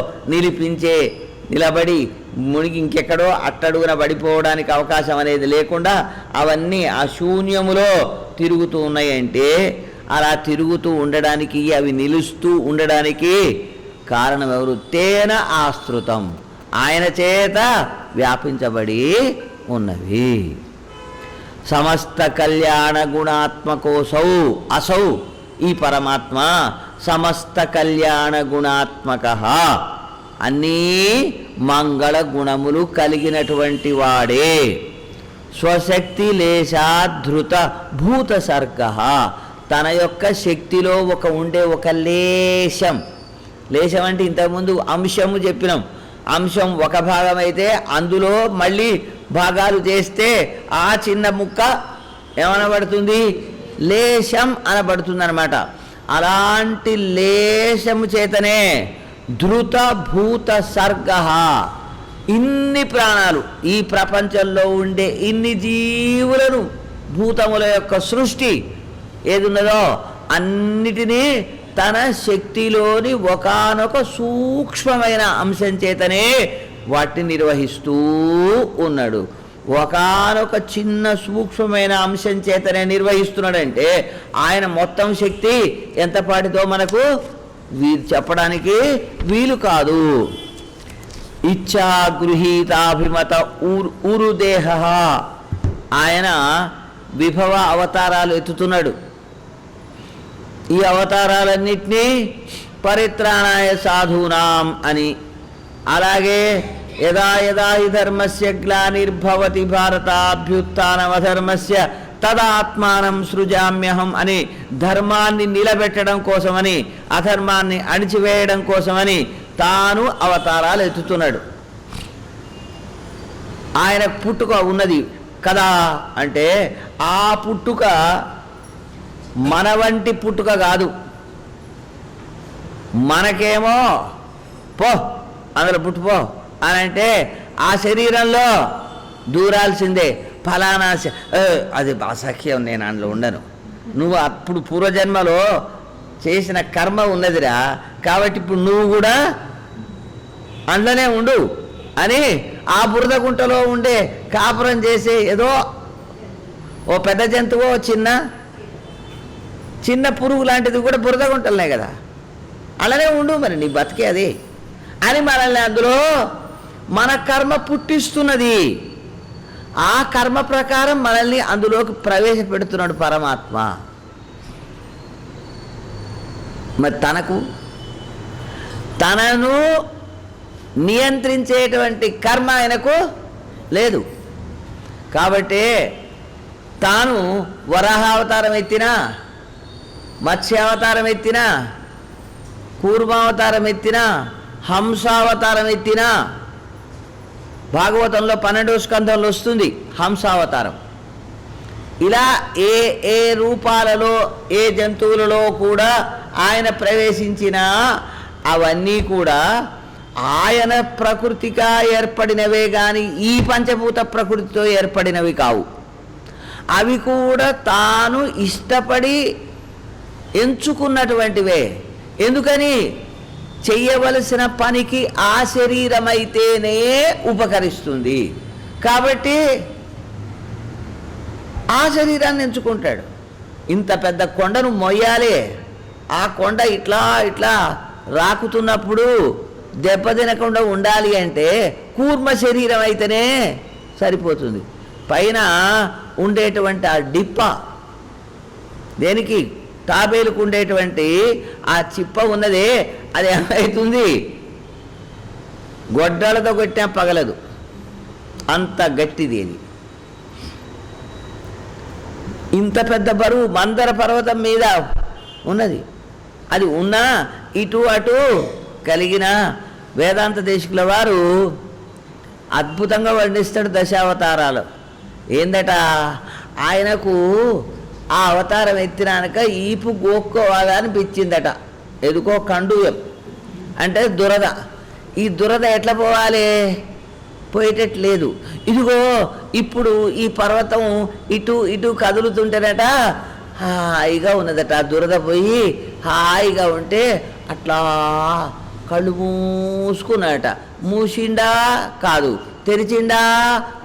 నిలబడి మునిగి ఇంకెక్కడో అట్టడుగున పడిపోవడానికి అవకాశం అనేది లేకుండా అవన్నీ ఆ శూన్యములో తిరుగుతూ ఉన్నాయంటే అలా తిరుగుతూ ఉండడానికి, అవి నిలుస్తూ ఉండడానికి కారణం ఎవరు? తేన ఆశ్రుతం, ఆయన చేత వ్యాపించబడి ఉన్నవి. సమస్త కళ్యాణ గుణాత్మకోసౌ అసౌ, ఈ పరమాత్మ సమస్త కళ్యాణ గుణాత్మక, అన్నీ మంగళ గుణములు కలిగినటువంటి వాడే. స్వశక్తి లేశాధృత భూత సర్గ, తన యొక్క శక్తిలో ఉండే ఒక లేశం. లేశం అంటే ఇంతకుముందు అంశము చెప్పినాం. అంశం ఒక భాగం అయితే అందులో మళ్ళీ భాగాలు చేస్తే ఆ చిన్న ముక్క ఏమనబడుతుంది? లేశం అనబడుతుంది అన్నమాట. అలాంటి లేశము చేతనే ధృత భూత సర్గ, ఇన్ని ప్రాణాలు, ఈ ప్రపంచంలో ఉండే ఇన్ని జీవులను, భూతముల యొక్క సృష్టి ఏదున్నదో అన్నిటినీ తన శక్తిలోని ఒకానొక సూక్ష్మమైన అంశం చేతనే వాటిని నిర్వహిస్తూ ఉన్నాడు. ఒకానొక చిన్న సూక్ష్మమైన అంశం చేతనే నిర్వహిస్తున్నాడంటే ఆయన మొత్తం శక్తి ఎంత పాటితో మనకు చెప్పడానికి వీలు కాదు. ఇచ్చా గృహీతాభిమత ఊరుదేహ, ఆయన విభవ అవతారాలు ఎత్తుతున్నాడు. ఈ అవతారాలన్నింటినీ పరిత్రాణాయ సాధూనాం అని, అలాగే యదా యదా హి ధర్మస్య గ్లానిర్భవతి భారతాభ్యుత్థానమధర్మస్య తదాత్మానం సృజామ్యహం అని, ధర్మాన్ని నిలబెట్టడం కోసమని, అధర్మాన్ని అణిచివేయడం కోసమని తాను అవతారాలు ఎత్తుతున్నాడు. ఆయన పుట్టుక ఉన్నది కదా అంటే ఆ పుట్టుక మన వంటి పుట్టుక కాదు. మనకేమో పో అందులో పుట్టుపో అని అంటే ఆ శరీరంలో దూరాల్సిందే. ఫలానా అది అసఖ్యం, నేను అందులో ఉండను. నువ్వు అప్పుడు పూర్వజన్మలో చేసిన కర్మ ఉన్నదిరా, కాబట్టి ఇప్పుడు నువ్వు కూడా అందులోనే ఉండు అని ఆ బురద గుంటలో ఉండే కాపురం చేసే ఏదో ఓ పెద్ద జంతువో చిన్న పురుగు లాంటిది కూడా బురద గుంటలనే కదా, అలానే ఉండు మరి నీ బతికే అది అని మనల్ని అందులో మన కర్మ పుట్టిస్తున్నది. ఆ కర్మ ప్రకారం మనల్ని అందులోకి ప్రవేశపెడుతున్నాడు పరమాత్మ. మరి తనను నియంత్రించేటువంటి కర్మ ఆయనకు లేదు. కాబట్టి తాను వరాహావతారం ఎత్తినా, మత్స్యావతారం ఎత్తినా, కూర్మావతారం ఎత్తినా, హంసావతారం ఎత్తినా, భాగవతంలో 12వ స్కంధంలో వస్తుంది హంసావతారం. ఇలా ఏ ఏ రూపాలలో ఏ జంతువులలో కూడా ఆయన ప్రవేశించినా అవన్నీ కూడా ఆయన ప్రకృతిగా ఏర్పడినవే కానీ ఈ పంచభూత ప్రకృతితో ఏర్పడినవి కావు. అవి కూడా తాను ఇష్టపడి ఎంచుకున్నటువంటివే. ఎందుకని? చెయ్యవలసిన పనికి ఆ శరీరమైతేనే ఉపకరిస్తుంది. కాబట్టి ఆ శరీరాన్ని ఎంచుకుంటాడు. ఇంత పెద్ద కొండను మొయ్యాలి, ఆ కొండ ఇట్లా ఇట్లా రాకుతున్నప్పుడు దెబ్బ తినకుండా ఉండాలి అంటే కూర్మ శరీరం అయితేనే సరిపోతుంది. పైన ఉండేటువంటి ఆ డిప్ప, దేనికి తాబేలుకు ఉండేటువంటి ఆ చిప్ప ఉన్నదే, అది ఏమవుతుంది? గొడ్డలతో కొట్టినా పగలదు, అంత గట్టిది అది. ఇంత పెద్ద బరువు మందర పర్వతం మీద ఉన్నది. అది ఉన్నా ఇటు అటు కలిగిన వేదాంత దేశికుల వారు అద్భుతంగా వర్ణిస్తాడు దశావతారాలు. ఏందట, ఆయనకు ఆ అవతారం ఎత్తినాక ఈపు గోక్కోవాలనిపించిందట. ఎదుకో కండుయం అంటే దురద. ఈ దురద ఎట్లా పోవాలి, పోయేటట్లేదు. ఇదిగో ఇప్పుడు ఈ పర్వతం ఇటు ఇటు కదులుతుంటేనట హాయిగా ఉన్నదట. దురద పోయి హాయిగా ఉంటే అట్లా కళ్ళు మూసుకున్నాడట. మూసిండా కాదు, తెరిచిండా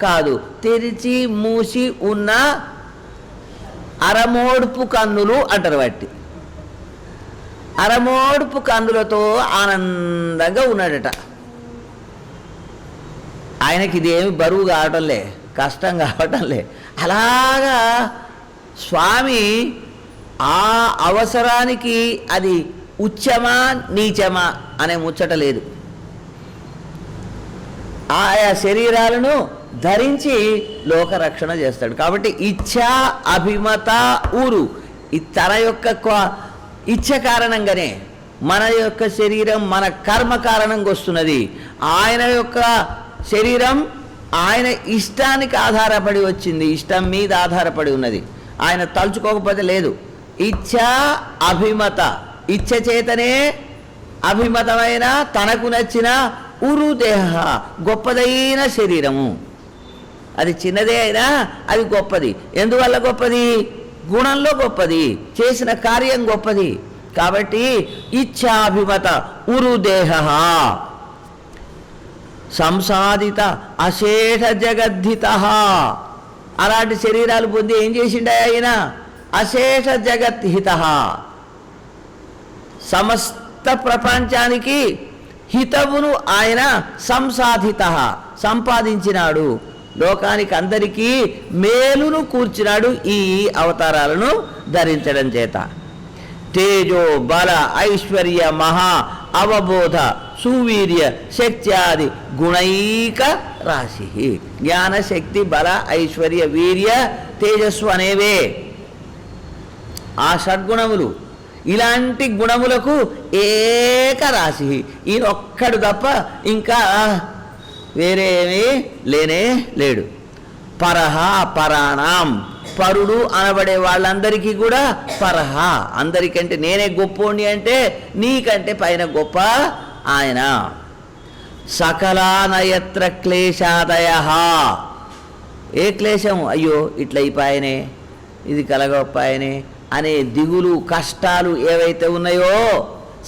కాదు, తెరిచి మూసి ఉన్న అరమోడుపు కన్నులు అంటారు వాటి. అరమోడుపు కన్నులతో ఆనందంగా ఉన్నాడట. ఆయనకి ఇదేమి బరువు కావటంలే, కష్టం కావటంలే. అలాగా స్వామి ఆ అవసరానికి అది ఉచ్చమా నీచమా అనే ముచ్చట లేదు. ఆయా శరీరాలను ధరించి లోకరక్షణ చేస్తాడు. కాబట్టి ఇచ్ఛా అభిమత ఊరు తన యొక్క ఇచ్ఛ కారణంగానే మన యొక్క శరీరం మన కర్మ కారణంగా వస్తున్నది. ఆయన యొక్క శరీరం ఆయన ఇష్టానికి ఆధారపడి వచ్చింది, ఇష్టం మీద ఆధారపడి ఉన్నది. ఆయన తలుచుకోకపోతే లేదు. ఇచ్ఛ అభిమత, ఇచ్ఛ చేతనే అభిమతమైన తనకు నచ్చిన ఉరు దేహ గొప్పదైన శరీరము. అది చిన్నదే అయినా అది గొప్పది. ఎందువల్ల గొప్పది? గుణంలో గొప్పది, చేసిన కార్యం గొప్పది. కాబట్టి ఇచ్ఛాభిమత ఉరు దేహ సంసాదిత అశేష జగద్ధిత. అలాంటి శరీరాలు పొంది ఏం చేసిండ ఆయన? అశేష జగద్హిత, సమస్త ప్రపంచానికి హితవును ఆయన సంసాధిత సంపాదించినాడు. లోకానికి అందరికీ మేలును కూర్చినాడు ఈ అవతారాలను ధరించడం చేత. తేజో బల ఐశ్వర్య మహా అవబోధ సువీర్య శక్త్యాది గుణైక రాశి. జ్ఞాన శక్తి బల ఐశ్వర్య వీర్య తేజస్సు అనేవే ఆ షడ్గుణములు. ఇలాంటి గుణములకు ఏకరాశి. ఈయన ఒక్కడు తప్ప ఇంకా వేరేమీ లేనే లేడు. పరహ పరాణం, పరుడు అనబడే వాళ్ళందరికీ కూడా పరహ, అందరికంటే నేనే గొప్పోణ్ణి అంటే నీకంటే పైన గొప్ప ఆయన. సకలానయత్ర క్లేశాదయ, ఏ క్లేశం, అయ్యో ఇట్లా అయిపోయానే, ఇది కలగొప్పాయనే అనే దిగులు కష్టాలు ఏవైతే ఉన్నాయో,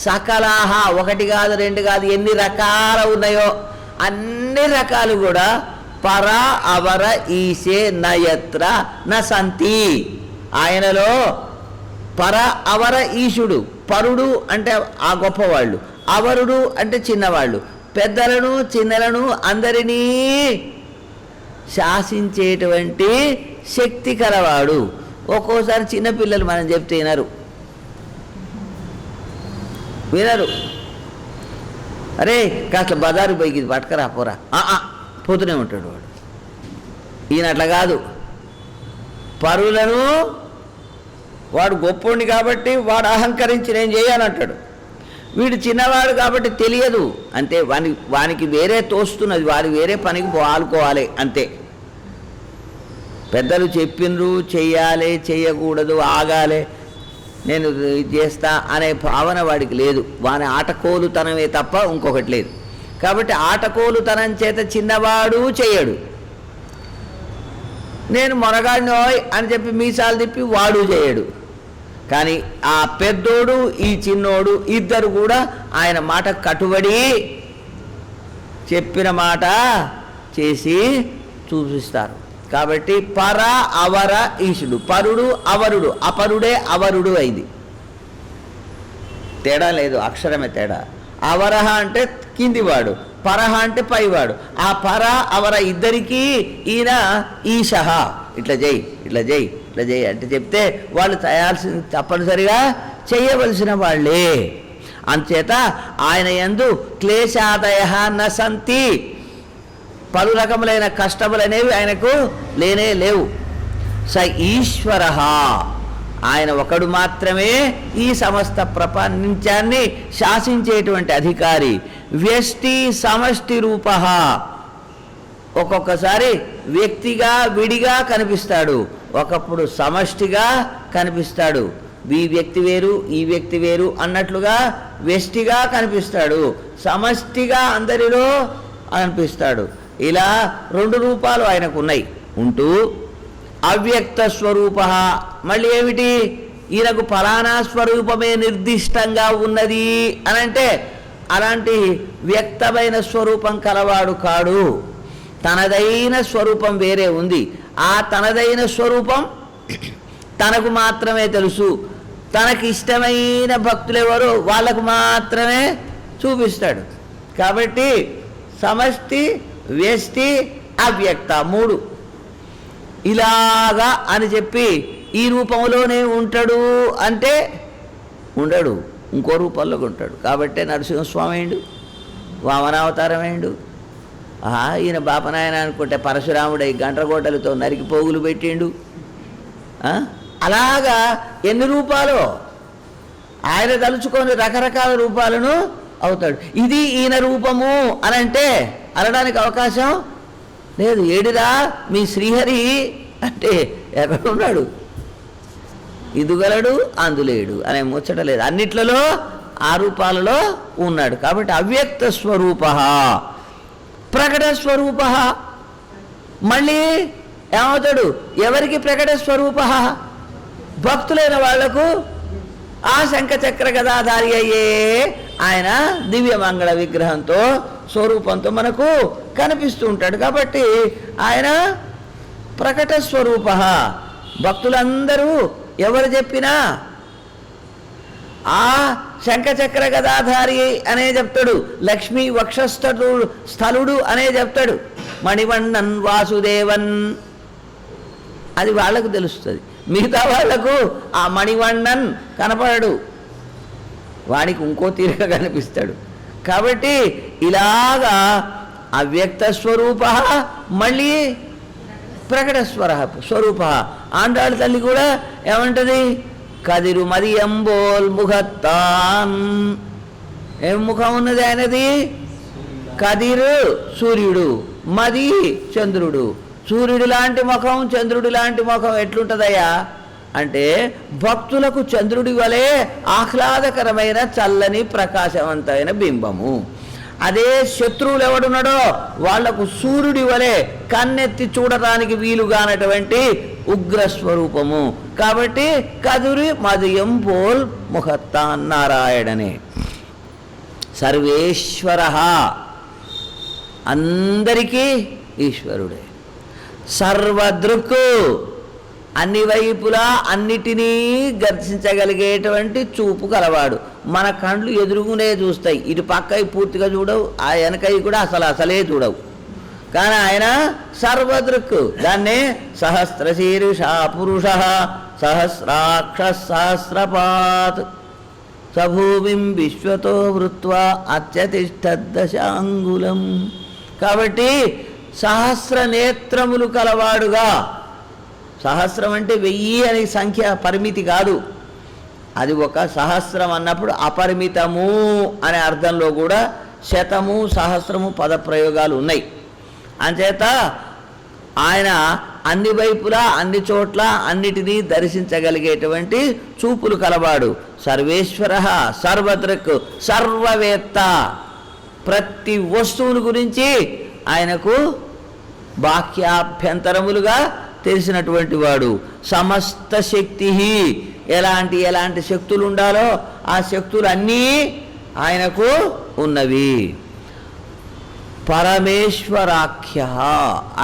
సకలాహ, ఒకటి కాదు రెండు కాదు, ఎన్ని రకాలు ఉన్నాయో అన్ని రకాలు కూడా పర అవర ఈశే నయత్ర న సంతి. ఆయనలో పర అవర ఈశుడు, పరుడు అంటే ఆ గొప్పవాళ్ళు, అవరుడు అంటే చిన్నవాళ్ళు, పెద్దలను చిన్నలను అందరినీ శాసించేటువంటి శక్తి కలవాడు. ఒక్కోసారి చిన్నపిల్లలు మనం చెప్తే వినరు. అరే కాస్త బజారు పోయి ఇది పట్టుకరా పోరా, పోతూనే ఉంటాడు వాడు. ఈయన అట్లా కాదు, పరులను వాడు గొప్పోడిని కాబట్టి వాడు అహంకరించి నేను చేయాలంటాడు. వీడు చిన్నవాడు కాబట్టి తెలియదు అంతే, వానికి వేరే తోస్తున్నది, వాడు వేరే పనికి ఆలుకోవాలి అంతే. పెద్దలు చెప్పిండ్రు చెయ్యాలి, చెయ్యకూడదు, ఆగాలి, నేను చేస్తా అనే భావన వాడికి లేదు. వాని ఆటకోలుతనమే తప్ప ఇంకొకటి లేదు. కాబట్టి ఆటకోలుతనం చేత చిన్నవాడు చేయడు. నేను మొనగాడినోయ్ అని చెప్పి మీసాలు తిప్పి వాడు చేయడు. కానీ ఆ పెద్దోడు ఈ చిన్నోడు ఇద్దరు కూడా ఆయన మాట కట్టుబడి చెప్పిన మాట చేసి చూపిస్తారు. కాబట్టి పర అవర ఈశుడు, పరుడు అవరుడు, అపరుడే అవరుడు అయింది. తేడా లేదు, అక్షరమే తేడా. అవరహ అంటే కిందివాడు, పరహ అంటే పైవాడు. ఆ పర అవర ఇద్దరికీ ఈయన ఈశః, ఇట్లా చేయి ఇట్లా చేయి ఇట్లా చేయి అంటే చెప్తే వాళ్ళు తప్పనిసరిగా చేయవలసిన వాళ్ళే. అంచేత ఆయన యందు క్లేశాదయ న సంతి, పలు రకములైన కష్టములనేవి ఆయనకు లేనే లేవు. స ఈశ్వర ఆయన ఒకడు మాత్రమే ఈ సమస్త ప్రపంచాన్ని శాసించేటువంటి అధికారి. వ్యష్టి సమష్టి రూప, ఒక్కొక్కసారి వ్యక్తిగా విడిగా కనిపిస్తాడు, ఒకప్పుడు సమష్టిగా కనిపిస్తాడు. ఈ వ్యక్తి వేరు ఈ వ్యక్తి వేరు అన్నట్లుగా వ్యష్టిగా కనిపిస్తాడు, సమష్టిగా అందరిలో అనిపిస్తాడు. ఇలా 2 రూపాలు ఆయనకు ఉన్నాయి. ఉంటూ అవ్యక్త స్వరూప, మళ్ళీ ఏమిటి, ఈయనకు ఫలానా స్వరూపమే నిర్దిష్టంగా ఉన్నది అని అంటే అలాంటి వ్యక్తమైన స్వరూపం కలవాడు కాడు. తనదైన స్వరూపం వేరే ఉంది. ఆ తనదైన స్వరూపం తనకు మాత్రమే తెలుసు. తనకి ఇష్టమైన భక్తులు ఎవరో వాళ్ళకు మాత్రమే చూపిస్తాడు. కాబట్టి సమష్టి, వ్యష్టి, అవ్యక్త 3 ఇలాగా అని చెప్పి ఈ రూపంలోనే ఉంటాడు అంటే ఉండడు, ఇంకో రూపంలోకి ఉంటాడు. కాబట్టే నరసింహస్వామి అయిండు, వామనావతారం అయిండు. ఈయన బాపనాయన అనుకుంటే పరశురాముడై గండ్రగోటలతో నరికి పోగులు పెట్టిండు. అలాగా ఎన్ని రూపాలు ఆయన తలుచుకొని రకరకాల రూపాలను అవుతాడు. ఇది ఈయన రూపము అని అంటే అనడానికి అవకాశం లేదు. ఏడిరా మీ శ్రీహరి అంటే ఎక్కడున్నాడు, ఇదుగలడు అందులేడు అనే ముచ్చట లేదు. అన్నిట్లలో ఆ రూపాలలో ఉన్నాడు. కాబట్టి అవ్యక్త స్వరూప, ప్రకట స్వరూప. మళ్ళీ ఏమవుతాడు, ఎవరికి ప్రకట స్వరూప, భక్తులైన వాళ్లకు ఆ శంఖచక్ర గదాధారి అయ్యే ఆయన దివ్యమంగళ విగ్రహంతో స్వరూపంతో మనకు కనిపిస్తూ ఉంటాడు. కాబట్టి ఆయన ప్రకట స్వరూప. భక్తులందరూ ఎవరు చెప్పినా ఆ శంఖచక్ర గదాధారి అనే చెప్తాడు, లక్ష్మీ వక్షస్థలుడు అనే చెప్తాడు, మణివన్నన్ వాసుదేవన్ అది వాళ్లకు తెలుస్తుంది. మిగతా వాళ్లకు ఆ మణివన్నన్ కనపడడు, వాడికి ఇంకో తీరుగా కనిపిస్తాడు. కాబట్టి ఇలాగా అవ్యక్త స్వరూప, మళ్ళీ ప్రకట స్వరూప. ఆండాళ్ళ తల్లి కూడా ఏమంటది, కదిరు మది ఎంబోల్ ముఖత్తాన్. ఏం ముఖం ఉన్నది ఆయనది, కదిరు సూర్యుడు, మది చంద్రుడు. సూర్యుడు లాంటి ముఖం, చంద్రుడి లాంటి ముఖం ఎట్లుంటుందయ్యా అంటే భక్తులకు చంద్రుడి వలె ఆహ్లాదకరమైన చల్లని ప్రకాశవంతమైన బింబము. అదే శత్రువులు ఎవడున్నాడో వాళ్లకు సూర్యుడి వలె కన్నెత్తి చూడటానికి వీలుగానటువంటి ఉగ్రస్వరూపము. కాబట్టి కదురి మదియం పోల్ ముఖత్తాన్ నారాయణనే. సర్వేశ్వర, అందరికీ ఈశ్వరుడే. సర్వదృక్కు, అన్ని వైపులా అన్నిటినీ దర్శించగలిగేటువంటి చూపు కలవాడు. మన కండ్లు ఎదురుగునే చూస్తాయి, ఇటు పక్కయి పూర్తిగా చూడవు, ఆ వెనకయి కూడా అసలే చూడవు. కానీ ఆయన సర్వదృక్కు, దాన్నే సహస్రశీర్ష పురుష సహస్రాక్ష సహస్రపాత్ సభూమిం విశ్వతో వృత్వా అత్యతిష్టదశాంగులం. కాబట్టి సహస్ర నేత్రములు కలవాడుగా, సహస్రం అంటే 1000 అనే సంఖ్య పరిమితి కాదు, అది ఒక సహస్రం అన్నప్పుడు అపరిమితము అనే అర్థంలో కూడా శతము సహస్రము పదప్రయోగాలు ఉన్నాయి. అంచేత ఆయన అన్ని వైపులా అన్ని చోట్ల అన్నిటినీ దర్శించగలిగేటువంటి చూపులు కలవాడు. సర్వేశ్వర, సర్వదృక్, సర్వవేత్త. ప్రతి వస్తువుని గురించి ఆయనకు బాహ్యాభ్యంతరములుగా తెలిసినటువంటి వాడు. సమస్త శక్తి, ఎలాంటి శక్తులు ఉండాలో ఆ శక్తులు అన్నీ ఆయనకు ఉన్నవి. పరమేశ్వరాఖ్య,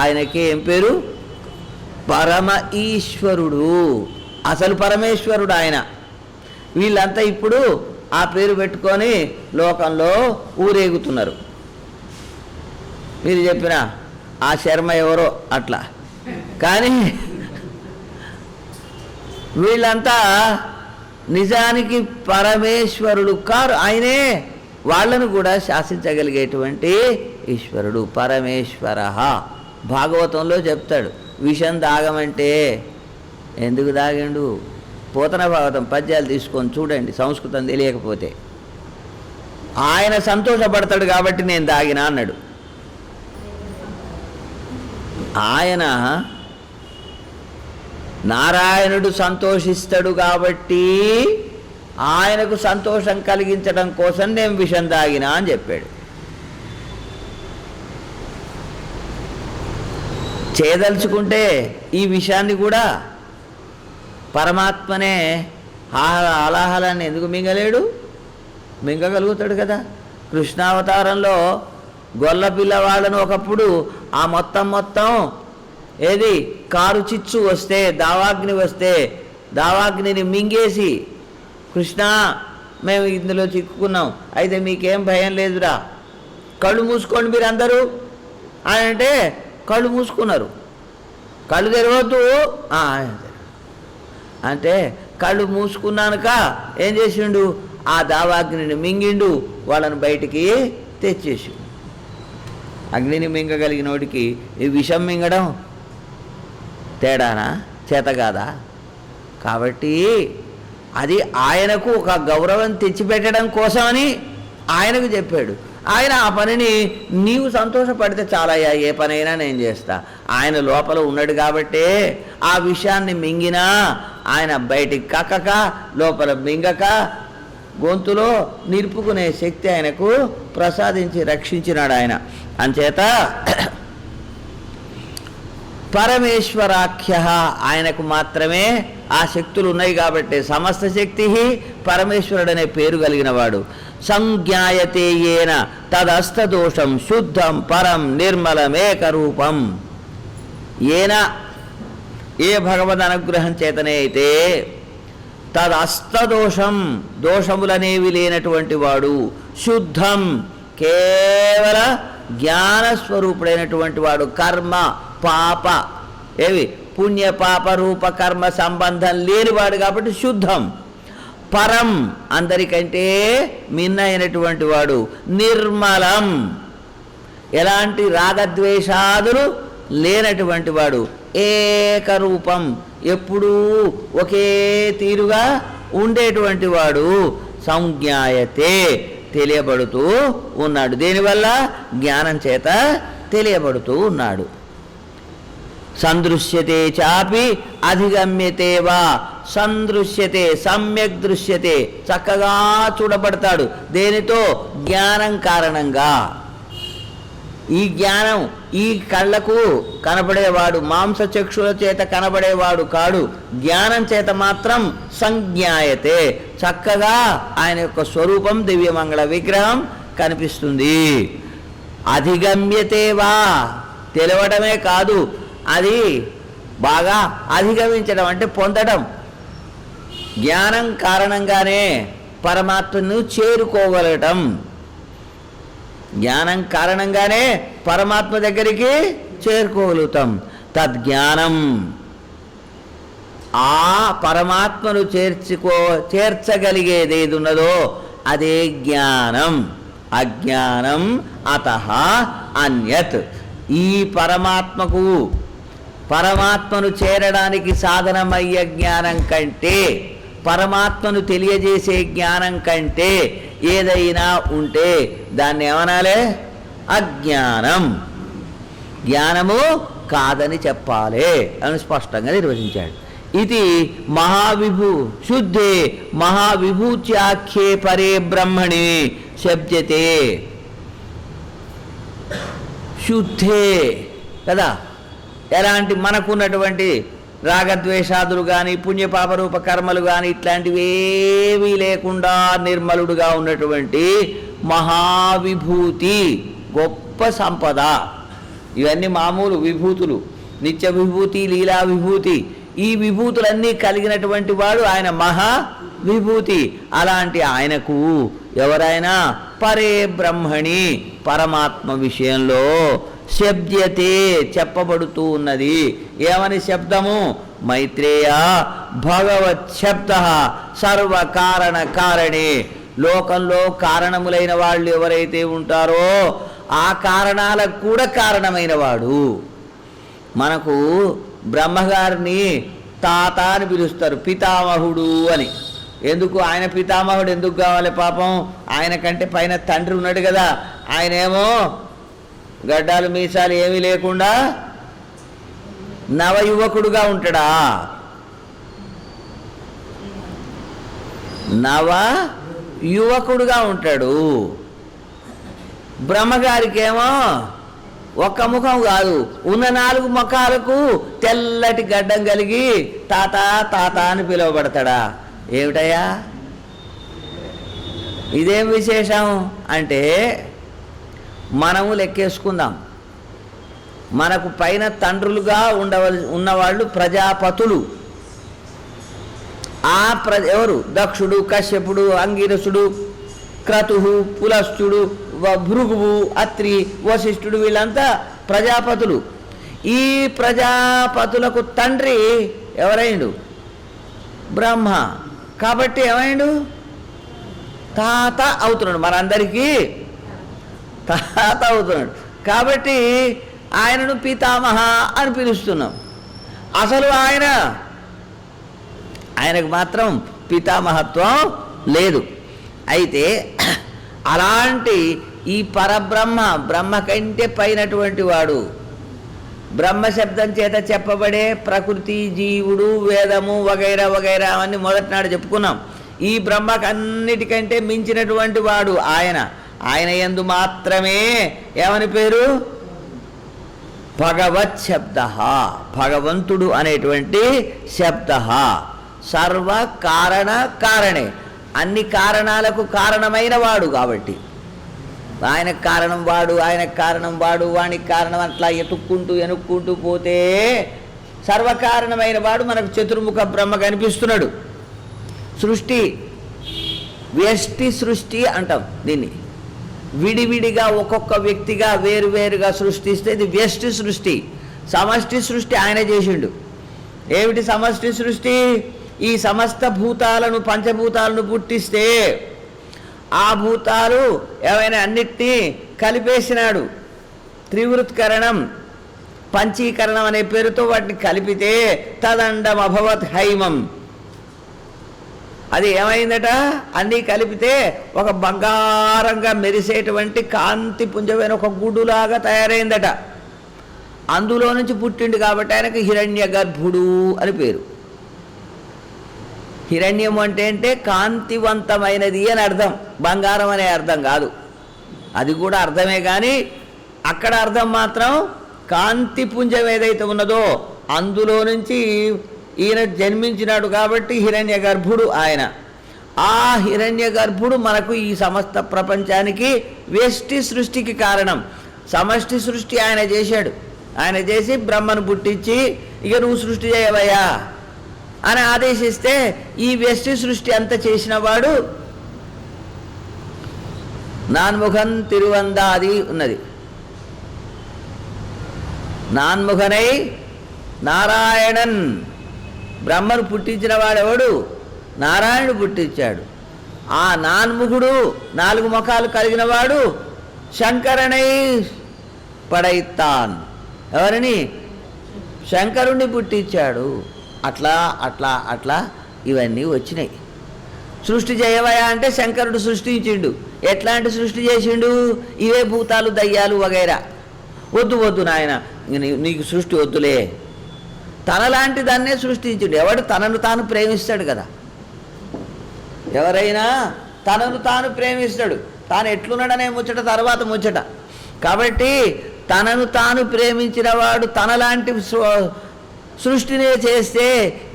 ఆయనకి ఏం పేరు, పరమ ఈశ్వరుడు. అసలు పరమేశ్వరుడు ఆయన. వీళ్ళంతా ఇప్పుడు ఆ పేరు పెట్టుకొని లోకంలో ఊరేగుతున్నారు. మీరు చెప్పిన ఆ శర్మ ఎవరో అట్లా, కానీ వీళ్ళంతా నిజానికి పరమేశ్వరుడు కారు. ఆయనే వాళ్ళను కూడా శాసించగలిగేటువంటి ఈశ్వరుడు. పరమేశ్వర. భాగవతంలో చెప్తాడు, విషం దాగమంటే ఎందుకు దాగిండు, పోతన భాగవతం పద్యాలు తీసుకొని చూడండి, సంస్కృతం తెలియకపోతే. ఆయన సంతోషపడతాడు కాబట్టి నేను దాగినా అన్నాడు. ఆయన నారాయణుడు సంతోషిస్తాడు కాబట్టి ఆయనకు సంతోషం కలిగించడం కోసం నేను విషం తాగినా అని చెప్పాడు. చేయదలుచుకుంటే ఈ విషయాన్ని కూడా పరమాత్మనే అలాహలాన్ని ఎందుకు మింగలేడు? మింగగలుగుతాడు కదా. కృష్ణావతారంలో గొల్ల పిల్లవాళ్ళను ఒకప్పుడు ఆ మొత్తం ఏది కారు చిచ్చు వస్తే, దావాగ్ని వస్తే దావాగ్నిని మింగేసి, కృష్ణ మేము ఇందులో చిక్కుకున్నాం, అయితే మీకేం భయం లేదురా, కళ్ళు మూసుకోండి మీరు అందరూ అని అంటే కళ్ళు మూసుకున్నారు. కళ్ళు తెరవద్దు అంటే కళ్ళు మూసుకున్నానుక ఏం చేసిండు? ఆ దావాగ్నిని మింగిండు, వాళ్ళని బయటికి తెచ్చేసిండు. అగ్నిని మింగగలిగినోడికి ఈ విషం మింగడం తేడానా? చేత కాదా? కాబట్టి అది ఆయనకు ఒక గౌరవం తెచ్చిపెట్టడం కోసమని ఆయనకు చెప్పాడు. ఆయన ఆ పనిని నీవు సంతోషపడితే చాలయ్యా, ఏ పనైనా నేను చేస్తా. ఆయన లోపల ఉన్నాడు కాబట్టే ఆ విషయాన్ని మింగినా ఆయన బయటికి కక్కక లోపల మింగక గొంతులో నిలుపుకునే శక్తి ఆయనకు ప్రసాదించి రక్షించినాడు ఆయన. అంచేత పరమేశ్వరాఖ్య, ఆయనకు మాత్రమే ఆ శక్తులు ఉన్నాయి కాబట్టి సమస్త శక్తి పరమేశ్వరుడనే పేరు కలిగిన వాడు. సంజ్ఞాయతే ఏన తదస్తదోషం శుద్ధం పరం నిర్మలమేకరూపం. ఏన ఏ భగవద్ అనుగ్రహం చేతనే అయితే తదస్తదోషం దోషములనేవి లేనటువంటి వాడు, శుద్ధం కేవల జ్ఞానస్వరూపుడైనటువంటి వాడు, కర్మ పాప ఏవి పుణ్య పాప రూప కర్మ సంబంధం లేనివాడు కాబట్టి శుద్ధం. పరం అందరికంటే మిన్న అయినటువంటి వాడు, నిర్మలం ఎలాంటి రాగద్వేషాదులు లేనటువంటి వాడు, ఏకరూపం ఎప్పుడూ ఒకే తీరుగా ఉండేటువంటి వాడు, సంజ్ఞాయతే తెలియబడుతూ ఉన్నాడు. దేనివల్ల? జ్ఞానం చేత తెలియబడుతూ ఉన్నాడు. సందృశ్యతే చాపి అధిగమ్యతే వా, సందృశ్యతే సమ్యక్ దృశ్యతే చక్కగా చూడబడతాడు. దేనితో? జ్ఞానం కారణంగా. ఈ జ్ఞానం ఈ కళ్ళకు కనబడేవాడు మాంసచక్షుల చేత కనబడేవాడు కాడు, జ్ఞానం చేత మాత్రం సంజ్ఞాయతే చక్కగా ఆయన యొక్క స్వరూపం దివ్యమంగళ విగ్రహం కనిపిస్తుంది. అధిగమ్యతే వా తెలవడమే కాదు, అది బాగా అధిగమించడం అంటే పొందడం. జ్ఞానం కారణంగానే పరమాత్మను చేరుకోగలగటం, జ్ఞానం కారణంగానే పరమాత్మ దగ్గరికి చేరుకోగలుగుతాం. తద్జ్ఞానం ఆ పరమాత్మను చేర్చగలిగేది ఏది ఉన్నదో అదే జ్ఞానం. అజ్ఞానం అతః అన్యత్. ఈ పరమాత్మను చేరడానికి సాధనమయ్యే జ్ఞానం కంటే, పరమాత్మను తెలియజేసే జ్ఞానం కంటే ఏదైనా ఉంటే దాన్ని ఏమనాలి? అజ్ఞానం. జ్ఞానము కాదని చెప్పాలి అని స్పష్టంగా నిర్వచించాడు. ఇది శుద్ధే మహావిభూత్యాఖ్యే పరే బ్రహ్మణి శబ్దతే. శుద్ధే కదా, ఎలాంటి మనకున్నటువంటి రాగద్వేషాదులు కానీ పుణ్యపాపరూప కర్మలు కానీ ఇట్లాంటివి ఏవీ లేకుండా నిర్మలుడుగా ఉన్నటువంటి మహావిభూతి, గొప్ప సంపద. ఇవన్నీ మామూలు విభూతులు, నిత్య విభూతి, లీలా విభూతి, ఈ విభూతులన్నీ కలిగినటువంటి వాడు ఆయన మహా విభూతి. అలాంటి ఆయనకు ఎవరైనా పరే బ్రహ్మణి పరమాత్మ విషయంలో శబ్ద్యతే చెప్పబడుతూ ఉన్నది. ఏమని శబ్దము? మైత్రేయ భగవత్ శబ్ద సర్వకారణ కారణే. లోకంలో కారణములైన వాళ్ళు ఎవరైతే ఉంటారో ఆ కారణాలకు కూడా కారణమైన వాడు. మనకు బ్రహ్మగారిని తాత అని పిలుస్తారు, పితామహుడు అని. ఎందుకు ఆయన పితామహుడు ఎందుకు కావాలి? పాపం ఆయన కంటే పైన తండ్రి ఉన్నాడు కదా, ఆయనేమో గడ్డాలు మీసాలు ఏమీ లేకుండా నవయువకుడుగా ఉంటాడా? నవ యువకుడుగా ఉంటాడు. బ్రహ్మగారికేమో ఒక్క ముఖం కాదు, ఉన్న 4 ముఖాలకు తెల్లటి గడ్డం కలిగి తాత తాత అని పిలువబడతాడా? ఏమిటయ్యా ఇదేం విశేషం అంటే, మనము లెక్కేసుకుందాం. మనకు పైన తండ్రులుగా ఉన్నవాళ్ళు ప్రజాపతులు. ఆ ఎవరు? దక్షుడు, కశ్యపుడు, అంగిరసుడు, క్రతువు, పులస్తుడు, భృగువు, అత్రి, వశిష్ఠుడు, వీళ్ళంతా ప్రజాపతులు. ఈ ప్రజాపతులకు తండ్రి ఎవరైండు? బ్రహ్మ. కాబట్టి ఏమైండు? తాత అవుతున్నాడు, మనందరికీ తాత అవుతున్నాడు. కాబట్టి ఆయనను పితామహ అని పిలుస్తున్నాం. అసలు ఆయనకు మాత్రం పితామహత్వం లేదు. అయితే అలాంటి ఈ పరబ్రహ్మ, బ్రహ్మ కంటే పైనటువంటి వాడు, బ్రహ్మశబ్దం చేత చెప్పబడే ప్రకృతి, జీవుడు, వేదము వగైరా వగైరా అని మొదటినాడు చెప్పుకున్నాం. ఈ బ్రహ్మకన్నిటికంటే మించినటువంటి వాడు ఆయన యందు మాత్రమే ఏమని పేరు? భగవత్ శబ్ద, భగవంతుడు అనేటువంటి శబ్ద. సర్వ కారణ కారణే, అన్ని కారణాలకు కారణమైన వాడు. కాబట్టి ఆయనకు కారణం వాడు, ఆయనకు కారణం వాడు, వానికి కారణం అట్లా ఎనుక్కుంటూ పోతే సర్వకారణమైన వాడు మనకు చతుర్ముఖ బ్రహ్మ కనిపిస్తున్నాడు. సృష్టి వ్యష్టి సృష్టి అంటాం దీన్ని. విడివిడిగా ఒక్కొక్క వ్యక్తిగా వేరువేరుగా సృష్టిస్తే ఇది వ్యష్టి సృష్టి. సమష్టి సృష్టి ఆయన చేసిండు. ఏమిటి సమష్టి సృష్టి? ఈ సమస్త భూతాలను, పంచభూతాలను పుట్టిస్తే ఆ భూతాలు ఏమైనా అన్నిటినీ కలిపేసినాడు. త్రివృత్కరణం, పంచీకరణం అనే పేరుతో వాటిని కలిపితే తదండం అభవత్ హైమం. అది ఏమైందట? అన్నీ కలిపితే ఒక బంగారంగా మెరిసేటువంటి కాంతి పుంజమైన ఒక గుడ్డులాగా తయారైందట. అందులో నుంచి పుట్టిండు కాబట్టి ఆయనకు హిరణ్య గర్భుడు అని పేరు. హిరణ్యం అంటే కాంతివంతమైనది అని అర్థం, బంగారం అనే అర్థం కాదు. అది కూడా అర్థమే, కానీ అక్కడ అర్థం మాత్రం కాంతి పుంజం ఏదైతే ఉన్నదో అందులో నుంచి ఈయన జన్మించినాడు కాబట్టి హిరణ్య గర్భుడు ఆయన. ఆ హిరణ్య గర్భుడు మనకు ఈ సమస్త ప్రపంచానికి వ్యష్టి సృష్టికి కారణం. సమష్టి సృష్టి ఆయన చేశాడు. ఆయన చేసి బ్రహ్మను పుట్టించి ఇక నువ్వు సృష్టి చేయవయ్యా అని ఆదేశిస్తే ఈ వ్యష్టి సృష్టి అంతా చేసిన వాడు నాన్ముఖం తిరువందాది ఉన్నది. నాన్ముఖనై నారాయణన్, బ్రహ్మను పుట్టించిన వాడెవడు? నారాయణుడు పుట్టించాడు. ఆ నాన్ముఖుడు, 4 ముఖాలు కలిగిన వాడు శంకరనై పడైతాన్, ఎవరిని? శంకరుణ్ణి పుట్టించాడు. అట్లా అట్లా అట్లా ఇవన్నీ వచ్చినాయి. సృష్టి చేయవయా అంటే శంకరుడు సృష్టించిండు. ఎట్లాంటి సృష్టి చేసిండు? ఇవే భూతాలు, దయ్యాలు వగైరా. వద్దు నాయన, నీకు సృష్టి వద్దులే. తనలాంటి దాన్నే సృష్టించిండు. ఎవడు తనను తాను ప్రేమిస్తాడు కదా, ఎవరైనా తనను తాను ప్రేమిస్తాడు. తాను ఎట్లున్నాడనే ముచ్చట తర్వాత ముచ్చట. కాబట్టి తనను తాను ప్రేమించిన వాడు తనలాంటి సృష్టినే చేస్తే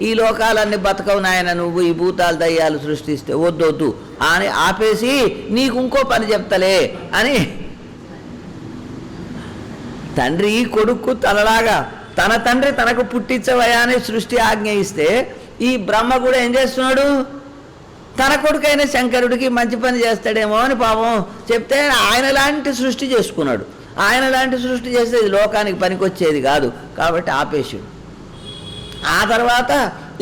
ఈ లోకాలన్నీ బతకవు నాయన, నువ్వు ఈ భూతాలు దయ్యాలు సృష్టిస్తే వద్దు అని ఆపేసి నీకు ఇంకో పని చెప్తలే అని తండ్రి కొడుకు తనలాగా తన తండ్రి తనకు పుట్టించవయా అని సృష్టి ఆజ్ఞ ఇస్తే ఈ బ్రహ్మ కూడా ఏం చేస్తున్నాడు? తన కొడుకైన శంకరుడికి మంచి పని చేస్తాడేమో అని పాపం చెప్తే ఆయన లాంటి సృష్టి చేసుకున్నాడు. ఆయన లాంటి సృష్టి చేస్తే ఇది లోకానికి పనికొచ్చేది కాదు కాబట్టి ఆపేసాడు. ఆ తర్వాత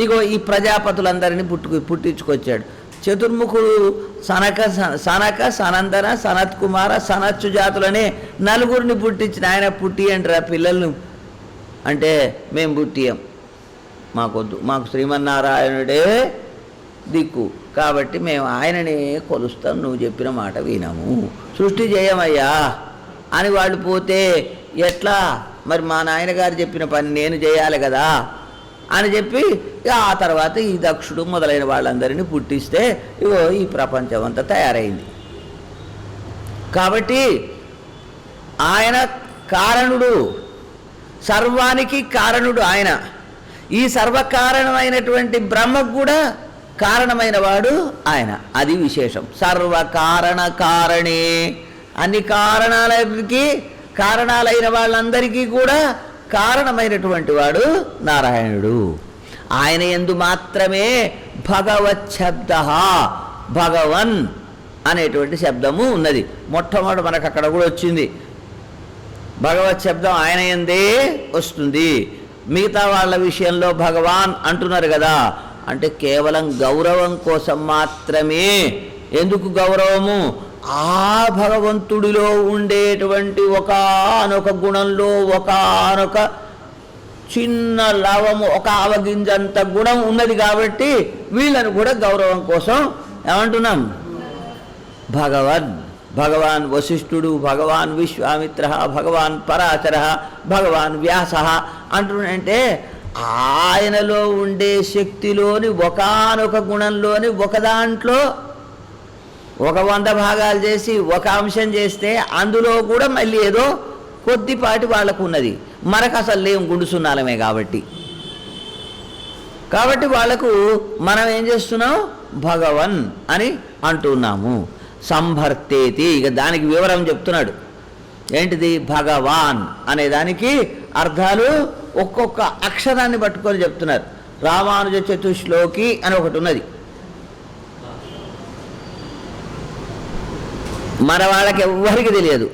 ఇగో ఈ ప్రజాపతులందరినీ పుట్టించుకొచ్చాడు. చతుర్ముఖుడు సనక, సనందన, సనత్ కుమార, సనత్సు జాతులనే 4 పుట్టించిన ఆయన పుట్టియండిరా పిల్లలను అంటే మేము పుట్టియం. మాకొద్దు, మాకు శ్రీమన్నారాయణుడే దిక్కు, కాబట్టి మేము ఆయననే కొలుస్తాం, నువ్వు చెప్పిన మాట వినము, సృష్టి చేయమయ్యా అని వాళ్ళు పోతే ఎట్లా, మరి మా నాయనగారు చెప్పిన పని నేను చేయాలి కదా అని చెప్పి ఆ తర్వాత ఈ దక్షుడు మొదలైన వాళ్ళందరినీ పుట్టిస్తే ఇగో ఈ ప్రపంచం అంతా తయారైంది. కాబట్టి ఆయన కారణుడు, సర్వానికి కారణుడు ఆయన. ఈ సర్వకారణమైనటువంటి బ్రహ్మకు కూడా కారణమైన వాడు ఆయన, అది విశేషం. సర్వకారణ కారణే, అన్ని కారణాలకి కారణాలైన వాళ్ళందరికీ కూడా కారణమైనటువంటి వాడు నారాయణుడు. ఆయన యందు మాత్రమే భగవత్ శబ్ద, భగవన్ అనేటువంటి శబ్దము ఉన్నది. మొట్టమొదటి మనకు అక్కడ కూడా వచ్చింది భగవత్ శబ్దం, ఆయన యందే వస్తుంది. మిగతా వాళ్ళ విషయంలో భగవాన్ అంటున్నారు కదా, అంటే కేవలం గౌరవం కోసం మాత్రమే. ఎందుకు గౌరవము? ఆ భగవంతుడిలో ఉండేటువంటి ఒకానొక గుణంలో ఒకానొక చిన్న లవము, ఒక ఆవగింజంత గుణం ఉన్నది కాబట్టి వీళ్ళను కూడా గౌరవం కోసం ఏమంటున్నాం? భగవాన్ వశిష్ఠుడు, భగవాన్ విశ్వామిత్ర, భగవాన్ పరాశర, భగవాన్ వ్యాస అంటుంటే ఆయనలో ఉండే శక్తిలోని ఒకానొక గుణంలోని ఒక దాంట్లో ఒక 100 భాగాలు చేసి ఒక అంశం చేస్తే అందులో కూడా మళ్ళీ ఏదో కొద్దిపాటి వాళ్ళకు ఉన్నది, మనకు అసలు లేం, గుండుసున్నాలమే కాబట్టి వాళ్లకు మనం ఏం చేస్తున్నాం? భగవన్ అని అంటున్నాము. సంభర్తేతి, ఇక దానికి వివరం చెప్తున్నాడు. ఏంటిది? భగవాన్ అనే దానికి అర్థాలు ఒక్కొక్క అక్షరాన్ని పట్టుకొని చెప్తున్నారు. రామానుజ చతుశ్లోకి అని ఒకటి ఉన్నది, మన వాళ్ళకి ఎవ్వరికి తెలియదు,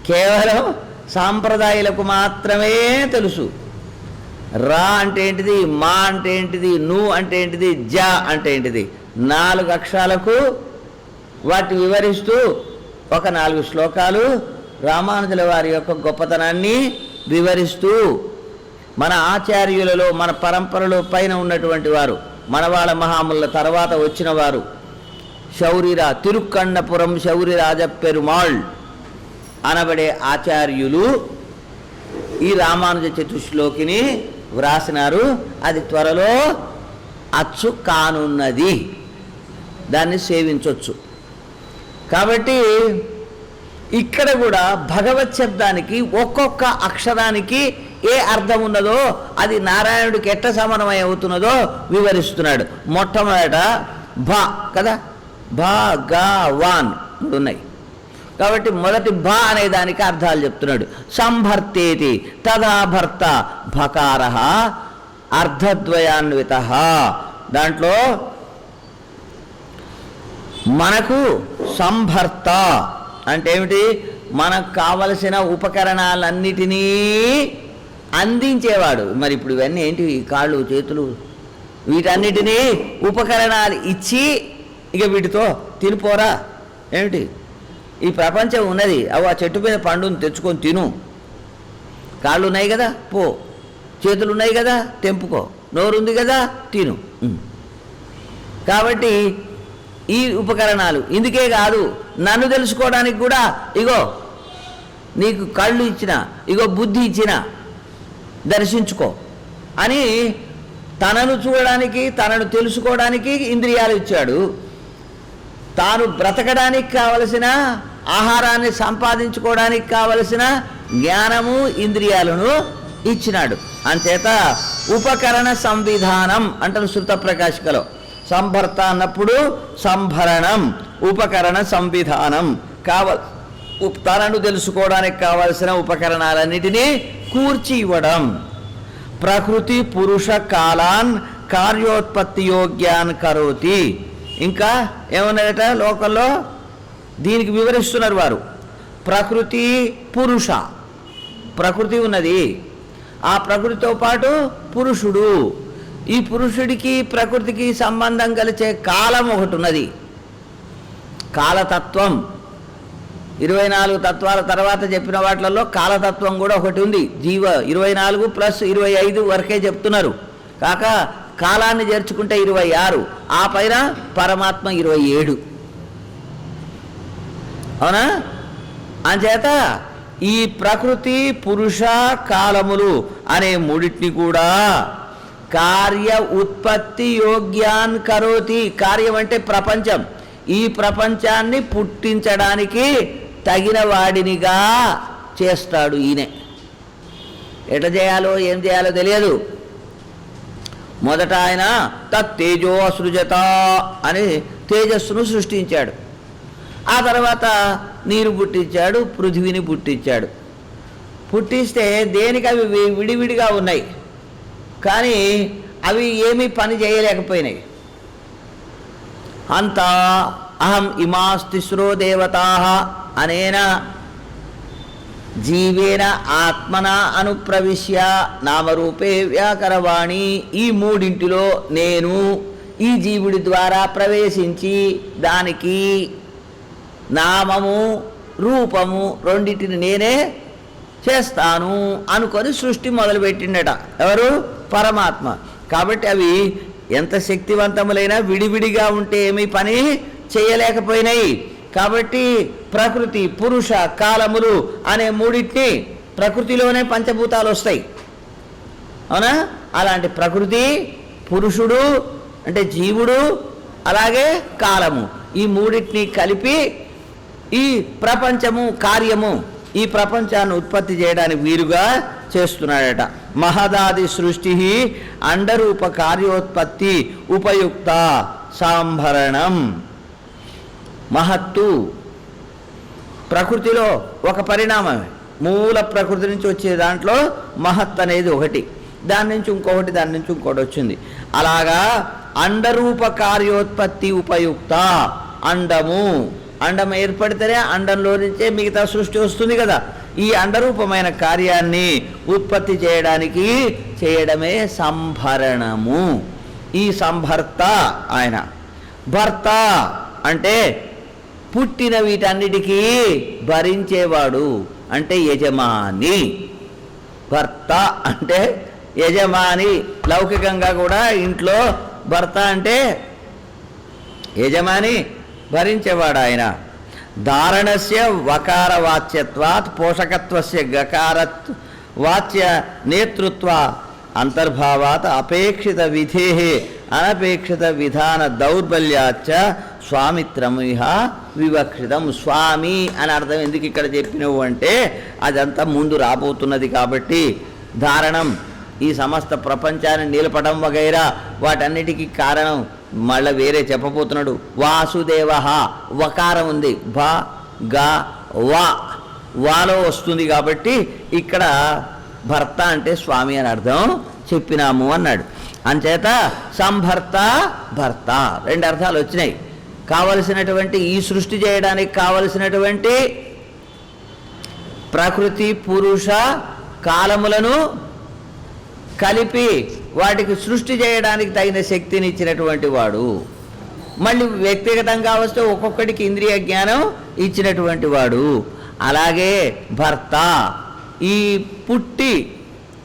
కేవలం సాంప్రదాయాలకు మాత్రమే తెలుసు. రా అంటే ఏంటిది, మా అంటే ఏంటిది, ను అంటే ఏంటిది, జ అంటే ఏంటిది, 4 అక్షరాలకు వాటి వివరిస్తూ ఒక 4 శ్లోకాలు రామానుజుల వారి యొక్క గొప్పతనాన్ని వివరిస్తూ, మన ఆచార్యులలో మన పరంపరలో పైన ఉన్నటువంటి వారు, మనవాళ్ళ మహాముల తర్వాత వచ్చిన వారు, శౌరిరా తిరుక్కన్నపురం శౌరిరాజ పెరుమాళ్ అనబడే ఆచార్యులు ఈ రామానుజ చతుశ్లోకిని వ్రాసినారు. అది త్వరలో అచ్చు కానున్నది, దాన్ని సేవించవచ్చు. కాబట్టి ఇక్కడ కూడా భగవత్ శబ్దానికి ఒక్కొక్క అక్షరానికి ఏ అర్థం ఉన్నదో అది నారాయణుడికి ఎట్ట సమన్వయం అవుతున్నదో వివరిస్తున్నాడు. మొట్టమొదట భ కదా, భగవాన్ ఉన్నాయి కాబట్టి మొదటి భ అనే దానికి అర్థాలు చెప్తున్నాడు. సంభర్తేతి తదా భర్త భకార అర్థద్వయాన్విత. దాంట్లో మనకు సంభర్త అంటే ఏమిటి? మనకు కావలసిన ఉపకరణాలన్నిటినీ అందించేవాడు. మరి ఇప్పుడు ఇవన్నీ ఏంటి? కాళ్ళు చేతులు వీటన్నిటినీ ఉపకరణాలు ఇచ్చి ఇక వీటితో తినిపోరా ఏమిటి? ఈ ప్రపంచం ఉన్నది, అవి ఆ చెట్టు మీద పండుని తెచ్చుకొని తిను. కాళ్ళు ఉన్నాయి కదా, పో. చేతులు ఉన్నాయి కదా, తెంపుకో. నోరు ఉంది కదా, తిను. కాబట్టి ఈ ఉపకరణాలు ఇందుకే కాదు, నన్ను తెలుసుకోవడానికి కూడా ఇగో నీకు కళ్ళు ఇచ్చిన, ఇగో బుద్ధి ఇచ్చిన, దర్శించుకో అని తనను చూడడానికి తనను తెలుసుకోవడానికి ఇంద్రియాలు ఇచ్చాడు. తాను బ్రతకడానికి కావలసిన ఆహారాన్ని సంపాదించుకోవడానికి కావలసిన జ్ఞానము ఇంద్రియాలను ఇచ్చినాడు. అంచేత ఉపకరణ సంవిధానం అంటారు శృత ప్రకాశికలో. సంభర్త అన్నప్పుడు సంభరణం, ఉపకరణ సంవిధానం తనను తెలుసుకోవడానికి కావలసిన ఉపకరణాలన్నిటినీ కూర్చి ఇవ్వడం. ప్రకృతి పురుష కాలాన్ కార్యోత్పత్తి యోగ్యాన్ కరోతి. ఇంకా ఏమన్నారట లోకంలో? దీనికి వివరిస్తున్నారు వారు. ప్రకృతి పురుష, ప్రకృతి ఉన్నది, ఆ ప్రకృతితో పాటు పురుషుడు. ఈ పురుషుడికి ప్రకృతికి సంబంధం కలిసే కాలం ఒకటి ఉన్నది, కాలతత్వం. 24 తత్వాల తర్వాత చెప్పిన వాటిలలో కాలతత్వం కూడా ఒకటి ఉంది. జీవ 24 + 25 వరకే చెప్తున్నారు. కాక కాలాన్ని చేర్చుకుంటే 26, ఆ పైన పరమాత్మ 27. అవునా? అంచేత ఈ ప్రకృతి, పురుష, కాలములు అనే మూడింటిని కూడా కార్య ఉత్పత్తి యోగ్యాన్ కరోతి. కార్యం అంటే ప్రపంచం. ఈ ప్రపంచాన్ని పుట్టించడానికి తగిన వాడినిగా చేస్తాడు ఈయనే. ఎట్లా చేయాలో ఏం చేయాలో తెలియదు. మొదట ఆయన తత్తేజో అసృజత అని తేజస్సును సృష్టించాడు. ఆ తర్వాత నీరు పుట్టించాడు, పృథివిని పుట్టించాడు. పుట్టిస్తే దేనికి అవి విడివిడిగా ఉన్నాయి, కానీ అవి ఏమీ పని చేయలేకపోయినాయి. అంతా అహం ఇమాస్తిస్రో దేవతా అనేన జీవేన ఆత్మన అనుప్రవిశ్య నామరూపే వ్యాకరవాణి. ఈ మూడింటిలో నేను ఈ జీవుడి ద్వారా ప్రవేశించి దానికి నామము రూపము రెండింటిని నేనే చేస్తాను అనుకొని సృష్టి మొదలుపెట్టిండట. ఎవరు? పరమాత్మ. కాబట్టి అవి ఎంత శక్తివంతములైనా విడివిడిగా ఉంటే ఏమీ పని చేయలేకపోయినాయి. కాబట్టి ప్రకృతి, పురుష, కాలములు అనే మూడింటిని, ప్రకృతిలోనే పంచభూతాలు వస్తాయి. అవునా? అలాంటి ప్రకృతి, పురుషుడు అంటే జీవుడు, అలాగే కాలము, ఈ మూడింటిని కలిపి ఈ ప్రపంచము, కార్యము, ఈ ప్రపంచాన్ని ఉత్పత్తి చేయడానికి వీలుగా చేస్తున్నాడట. మహదాది సృష్టి అండరూప కార్యోత్పత్తి ఉపయుక్త సాంభరణం. మహత్తు ప్రకృతిలో ఒక పరిణామమే. మూల ప్రకృతి నుంచి వచ్చే దాంట్లో మహత్ అనేది ఒకటి, దాని నుంచి ఇంకొకటి, దాని నుంచి ఇంకోటి వచ్చింది. అలాగా అండరూప కార్యోత్పత్తి ఉపయుక్త. అండము, అండం ఏర్పడితేనే అండంలో నుంచే మిగతా సృష్టి వస్తుంది కదా. ఈ అండరూపమైన కార్యాన్ని ఉత్పత్తి చేయడమే సంభరణము. ఈ సంభర్త ఆయన. భర్త అంటే పుట్టిన వీటన్నిటికీ భరించేవాడు, అంటే యజమాని. భర్త అంటే యజమాని. లౌకికంగా కూడా ఇంట్లో భర్త అంటే యజమాని, భరించేవాడు ఆయన. ధారణస్య వకార వాచ్యత్వాత్ పోషకత్వస్య గకారత్ వాచ్య నేతృత్వ అంతర్భావాత్ అపేక్షిత విధే అనపేక్షిత విధాన దౌర్బల్యాచ్చ స్వామిత్రమిహ వివక్షితం. స్వామి అని అర్థం ఎందుకు ఇక్కడ చెప్పినవు అంటే అదంతా ముందు రాబోతున్నది కాబట్టి. ధారణం, ఈ సమస్త ప్రపంచాన్ని నిలపడం వగైరా వాటన్నిటికీ కారణం మళ్ళీ వేరే చెప్పబోతున్నాడు. వాసుదేవ, వకారం ఉంది, భ గ వా, వాలో వస్తుంది కాబట్టి ఇక్కడ భర్త అంటే స్వామి అని అర్థం చెప్పినాము అన్నాడు. అంచేత సంభర్త, భర్త రెండు అర్థాలు వచ్చినాయి. కావలసినటువంటి ఈ సృష్టి చేయడానికి కావలసినటువంటి ప్రకృతి, పురుష, కాలములను కలిపి వాటికి సృష్టి చేయడానికి తగిన శక్తిని ఇచ్చినటువంటి వాడు. మళ్ళీ వ్యక్తిగతంగా వస్తే ఒక్కొక్కడికి ఇంద్రియ జ్ఞానం ఇచ్చినటువంటి వాడు. అలాగే భర్త, ఈ పుట్టి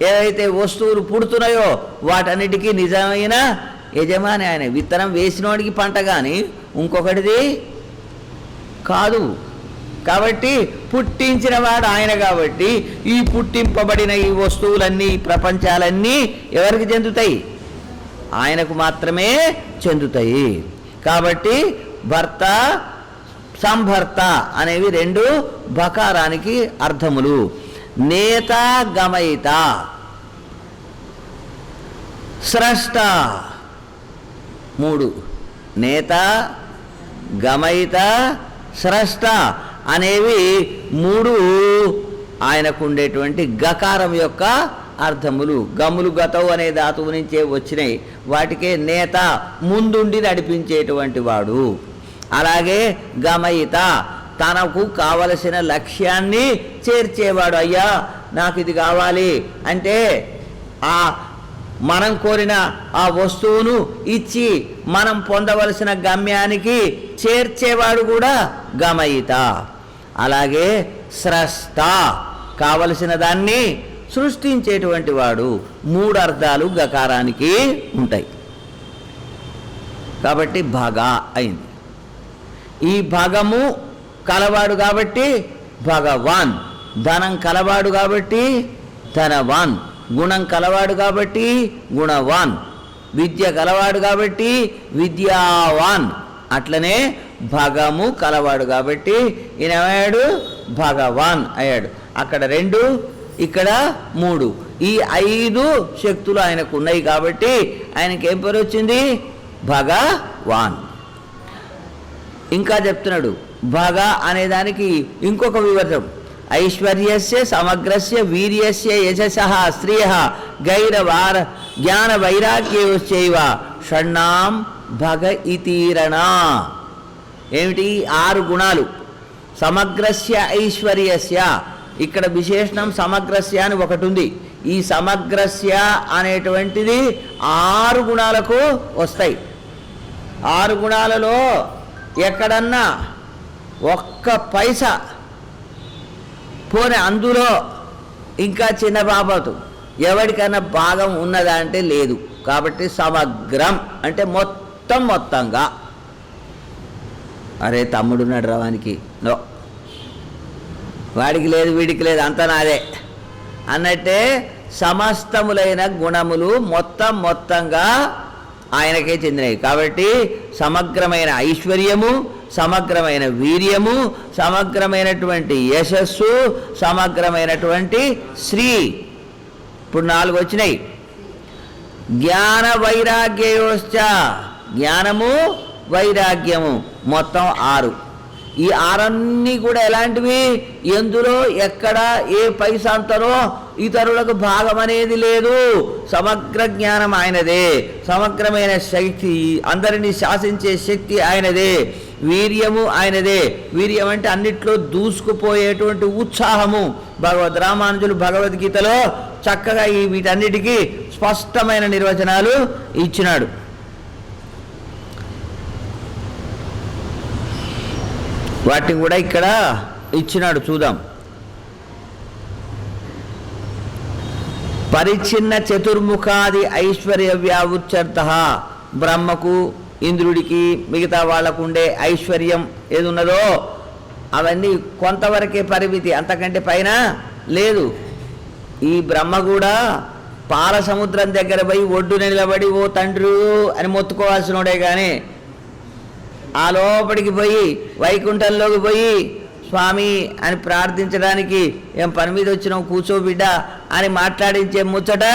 ఏదైతే వస్తువులు పుడుతున్నాయో వాటన్నిటికీ నిజమైన యజమాని ఆయన. విత్తనం వేసినోడికి పంట కానీ ఇంకొకటిది కాదు. కాబట్టి పుట్టించిన వాడు ఆయన. కాబట్టి ఈ పుట్టింపబడిన ఈ వస్తువులన్నీ, ప్రపంచాలన్నీ ఎవరికి చెందుతాయి? ఆయనకు మాత్రమే చెందుతాయి. కాబట్టి భర్త, సంభర్త అనేవి రెండు బకారానికి అర్థములు. నేత, గమయిత, స్రష్ట, మూడు. నేత, గమయిత, స్రష్ట అనేవి మూడు ఆయనకు ఉండేటువంటి గకారం యొక్క అర్థములు. గములు, గతవు అనే ధాతువు నుంచే వచ్చినాయి. వాటికే నేత, ముందుండి నడిపించేటువంటి వాడు. అలాగే గమయిత, తనకు కావలసిన లక్ష్యాన్ని చేర్చేవాడు. అయ్యా నాకు ఇది కావాలి అంటే ఆ మనం కోరిన ఆ వస్తువును ఇచ్చి మనం పొందవలసిన గమ్యానికి చేర్చేవాడు కూడా గమయిత. అలాగే స్రష్ట, కావలసిన దాన్ని సృష్టించేటువంటి వాడు. 3 అర్థాలు గకారానికి ఉంటాయి కాబట్టి భగ అయింది. ఈ భగము కలవాడు కాబట్టి భగవాన్, ధనం కలవాడు కాబట్టి ధనవాన్, గుణం కలవాడు కాబట్టి గుణవాన్, విద్య కలవాడు కాబట్టి విద్యావాన్. అట్లనే భగము కలవాడు కాబట్టి ఈయన ఏమయ్యాడు? భగవాన్ అయ్యాడు. అక్కడ 2, ఇక్కడ 3. ఈ 5 శక్తులు ఆయనకు ఉన్నాయి కాబట్టి ఆయనకి ఏం పేరు వచ్చింది? భగవాన్. ఇంకా చెప్తున్నాడు భగ అనేదానికి ఇంకొక వివరణం. ఐశ్వర్యస్య సమగ్రస్య వీర్యస్య యశసః శ్రియః గైరవార జ్ఞాన వైరాగ్యయోశ్చైవ షణ్ణాం భగ ఇతీరణ. ఏమిటి? 6 గుణాలు. సమగ్రస్య ఐశ్వర్యస్య, ఇక్కడ విశేషణం సమగ్రస్య అని ఒకటి ఉంది. ఈ సమగ్రస్య అనేటువంటిది 6 గుణాలకు వస్తాయి. 6 గుణాలలో ఎక్కడన్నా ఒక్క పైసా పోనీ అందులో ఇంకా చిన్న బాబతు ఎవరికైనా భాగం ఉన్నదా అంటే లేదు. కాబట్టి సమగ్రం అంటే మొత్తంగా. అరే తమ్ముడున్నాడు రవానికి, నో వాడికి లేదు వీడికి లేదు అంతా నాదే అన్నట్టే సమస్తములైన గుణములు మొత్తంగా ఆయనకే చెందినవి. కాబట్టి సమగ్రమైన ఐశ్వర్యము, సమగ్రమైన వీర్యము, సమగ్రమైనటువంటి యశస్సు, సమగ్రమైనటువంటి శ్రీ, ఇప్పుడు 4 వచ్చినాయి. జ్ఞాన వైరాగ్యయోశ్చ, జ్ఞానము వైరాగ్యము మొత్తం 6. ఈ 6 కూడా ఎలాంటివి? ఎందులో ఎక్కడ ఏ పైసాంతనో ఇతరులకు భాగం అనేది లేదు. సమగ్ర జ్ఞానం ఆయనదే, సమగ్రమైన శక్తి, అందరినీ శాసించే శక్తి ఆయనదే, వీర్యము ఆయనదే. వీర్యం అంటే అన్నిట్లో దూసుకుపోయేటువంటి ఉత్సాహము. భగవద్ రామానుజులు భగవద్గీతలో చక్కగా ఈ వీటన్నిటికీ స్పష్టమైన నిర్వచనాలు ఇచ్చినాడు. వాటిని కూడా ఇక్కడ ఇచ్చినాడు, చూద్దాం. పరిచ్ఛిన్న చతుర్ముఖాది ఐశ్వర్య వ్యావుచ్యర్థ. బ్రహ్మకు, ఇంద్రుడికి, మిగతా వాళ్ళకు ఉండే ఐశ్వర్యం ఏది ఉన్నదో అవన్నీ కొంతవరకే పరిమితి, అంతకంటే పైన లేదు. ఈ బ్రహ్మ కూడా పాల సముద్రం దగ్గర పోయి ఒడ్డున నిలబడి ఓ తండ్రి అని మొత్తుకోవాల్సినోడే కానీ ఆ లోపలికి పోయి వైకుంఠంలోకి పోయి స్వామి అని ప్రార్థించడానికి ఏం పని మీద వచ్చినావు కూర్చోబిడ్డ అని మాట్లాడించే ముచ్చట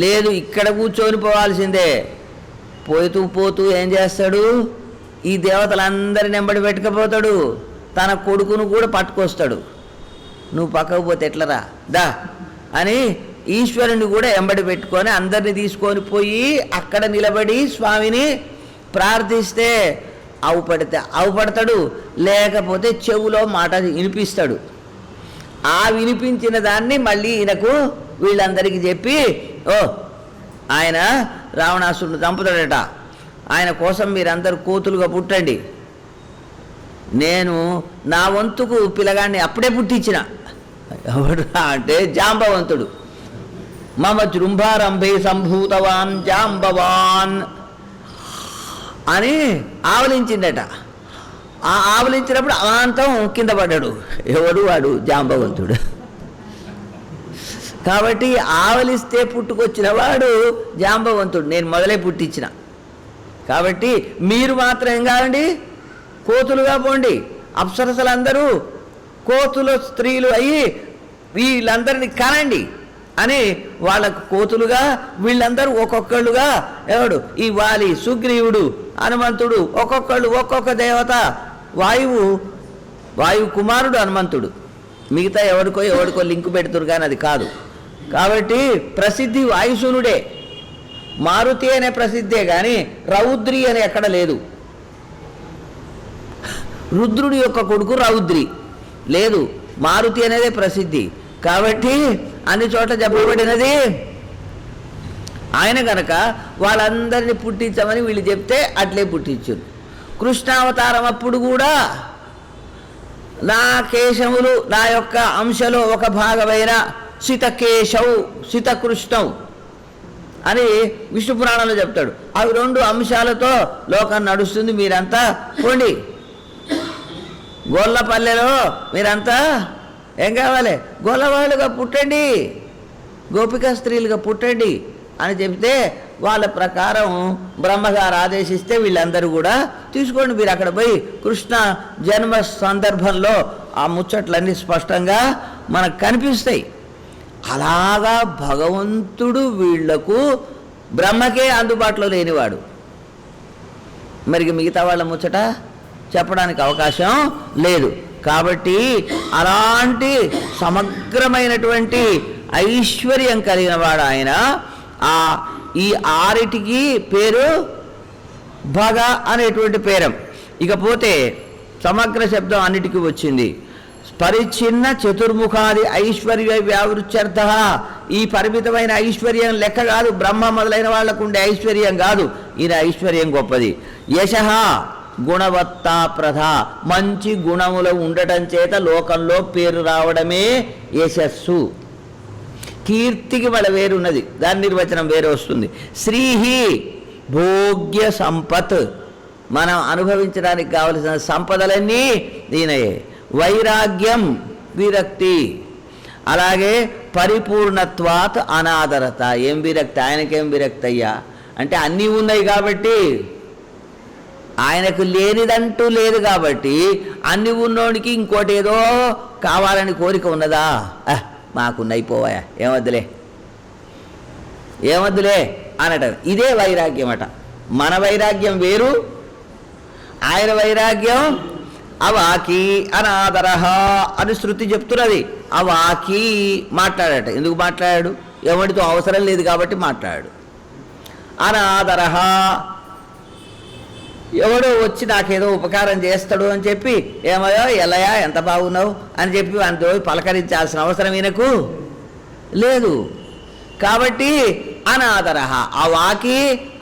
లేదు. ఇక్కడ కూర్చొని పోవాల్సిందే. పోతూ ఏం చేస్తాడు? ఈ దేవతలందరిని వెంబడి పెట్టుకపోతాడు, తన కొడుకును కూడా పట్టుకొస్తాడు. నువ్వు పక్కకు పోతే ఎట్లరా దా అని ఈశ్వరుని కూడా వెంబడి పెట్టుకొని అందరిని తీసుకొని పోయి అక్కడ నిలబడి స్వామిని ప్రార్థిస్తే అవుపడతాడు, లేకపోతే చెవులో మాట వినిపిస్తాడు. ఆ వినిపించిన దాన్ని మళ్ళీ ఈయనకు వీళ్ళందరికీ చెప్పి, ఓ ఆయన రావణాసురుడు చంపుతాడట, ఆయన కోసం మీరందరూ కోతులుగా పుట్టండి. నేను నా వంతుకు పిల్లగాన్ని అప్పుడే పుట్టించిన. ఎవడురా అంటే జాంబవంతుడు. మమ జృంభారంభే సంభూతవాన్ జాంబవాన్ అని ఆవలించిండట. ఆ ఆవలించినప్పుడు అమాంతం కింద పడ్డాడు. ఎవడు? వాడు జాంబవంతుడు. కాబట్టి ఆవలిస్తే పుట్టుకొచ్చిన వాడు జాంబవంతుడు, నేను మొదలే పుట్టించిన. కాబట్టి మీరు మాత్రం ఏం కావండి? కోతులుగా పోండి. అప్సరసలందరూ కోతుల స్త్రీలు అయ్యి వీళ్ళందరినీ కనండి అని వాళ్ళకు కోతులుగా, వీళ్ళందరూ ఒక్కొక్కళ్ళుగా, ఎవడు? ఈ వాలి, సుగ్రీవుడు, హనుమంతుడు, ఒక్కొక్కళ్ళు ఒక్కొక్క దేవత. వాయువు కుమారుడు హనుమంతుడు. మిగతా ఎవరికో లింకు పెడుతురు కానీ అది కాదు. కాబట్టి ప్రసిద్ధి వాయుసునుడే. మారుతి అనే ప్రసిద్ధే కానీ రౌద్రి అని ఎక్కడ లేదు. రుద్రుడి యొక్క కొడుకు రౌద్రి లేదు, మారుతి అనేదే ప్రసిద్ధి. కాబట్టి అన్ని చోట్ల చెప్పబడినది ఆయన కనుక వాళ్ళందరినీ పుట్టించమని వీళ్ళు చెప్తే అట్లే పుట్టించారు. కృష్ణావతారం అప్పుడు కూడా నా కేశములు నా యొక్క అంశలో ఒక భాగమైన సితకేశౌ సితకృష్ణౌ అని విష్ణు పురాణంలో చెప్తాడు. అవి రెండు అంశాలతో లోకం నడుస్తుంది. మీరంతా పోండి, గొల్లపల్లెలో మీరంతా ఏం కావాలి, గొల్లవాళ్ళుగా పుట్టండి, గోపికా స్త్రీలుగా పుట్టండి అని చెప్తే వాళ్ళ ప్రకారం బ్రహ్మగారు ఆదేశిస్తే వీళ్ళందరూ కూడా తీసుకోండి. మీరు అక్కడ పోయి కృష్ణ జన్మ సందర్భంలో ఆ ముచ్చట్లన్నీ స్పష్టంగా మనకు కనిపిస్తాయి. అలాగా భగవంతుడు వీళ్లకు బ్రహ్మకే అందుబాటులో లేనివాడు, మరి మిగతా వాళ్ళ ముచ్చట చెప్పడానికి అవకాశం లేదు. కాబట్టి అలాంటి సమగ్రమైనటువంటి ఐశ్వర్యం కలిగిన వాడు ఆయన. ఈ ఆరిటికి పేరు భగ అనేటువంటి పేరం. ఇకపోతే సమగ్ర శబ్దం అన్నిటికీ వచ్చింది. పరిచ్ఛిన్న చతుర్ముఖాది ఐశ్వర్య వ్యావృత్యర్థ. ఈ పరిమితమైన ఐశ్వర్యం లెక్క కాదు, బ్రహ్మ మొదలైన వాళ్లకు ఉండే ఐశ్వర్యం కాదు, ఈయన ఐశ్వర్యం గొప్పది. యశః గుణవత్తా ప్రధ. మంచి గుణములు ఉండటం చేత లోకంలో పేరు రావడమే యశస్సు. కీర్తికి వాళ్ళ వేరున్నది, దాని నిర్వచనం వేరే వస్తుంది. శ్రీహి భోగ్య సంపత్. మనం అనుభవించడానికి కావలసిన సంపదలన్నీ ఈయనయే. వైరాగ్యం విరక్తి. అలాగే పరిపూర్ణత్వాత్ అనాదరత. ఏం విరక్తి, ఆయనకేం విరక్తి అయ్యా అంటే అన్నీ ఉన్నాయి కాబట్టి, ఆయనకు లేనిదంటూ లేదు కాబట్టి అన్ని ఉన్నోడికి ఇంకోటి ఏదో కావాలని కోరిక ఉన్నదా? మాకున్నైపోవాయా, ఏమద్దులే అనట. ఇదే వైరాగ్యం అట. మన వైరాగ్యం వేరు, ఆయన వైరాగ్యం అవాకి అనాదరహ అని శృతి చెప్తున్నది. అవాకి మాట్లాడట. ఎందుకు మాట్లాడాడు? ఎవరితో అవసరం లేదు కాబట్టి మాట్లాడాడు. అనాదరహ ఎవడో వచ్చి నాకేదో ఉపకారం చేస్తాడు అని చెప్పి ఏమయ్యో ఎలయా ఎంత బాగున్నావు అని చెప్పి వానితో పలకరించాల్సిన అవసరం ఈయనకు లేదు. కాబట్టి అనాదరహ, ఆ వాకి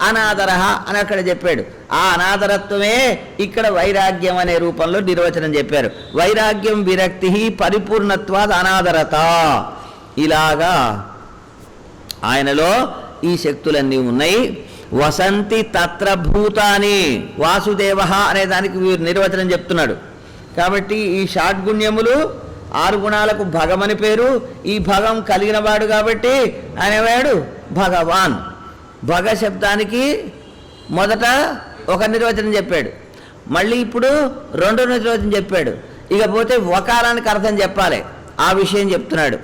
అనాదరహ అని అక్కడ చెప్పాడు. ఆ అనాదరత్వమే ఇక్కడ వైరాగ్యం అనే రూపంలో నిర్వచనం చెప్పారు. వైరాగ్యం విరక్తి పరిపూర్ణత్వాద్ అనాదరత. ఇలాగా ఆయనలో ఈ శక్తులన్నీ ఉన్నాయి. వసంతి తత్ర భూతాని. వాసుదేవ అనే దానికి నిర్వచనం చెప్తున్నాడు. కాబట్టి ఈ షాడ్గుణ్యములు 6 గుణాలకు భగమని పేరు. ఈ భగం కలిగిన వాడు కాబట్టి అనేవాడు భగవాన్. భగ శబ్దానికి మొదట ఒక నిర్వచనం చెప్పాడు, మళ్ళీ ఇప్పుడు 2 నిర్వచనం చెప్పాడు. ఇకపోతే వకారానికి అర్థం చెప్పాలి, ఆ విషయం చెప్తున్నాడు.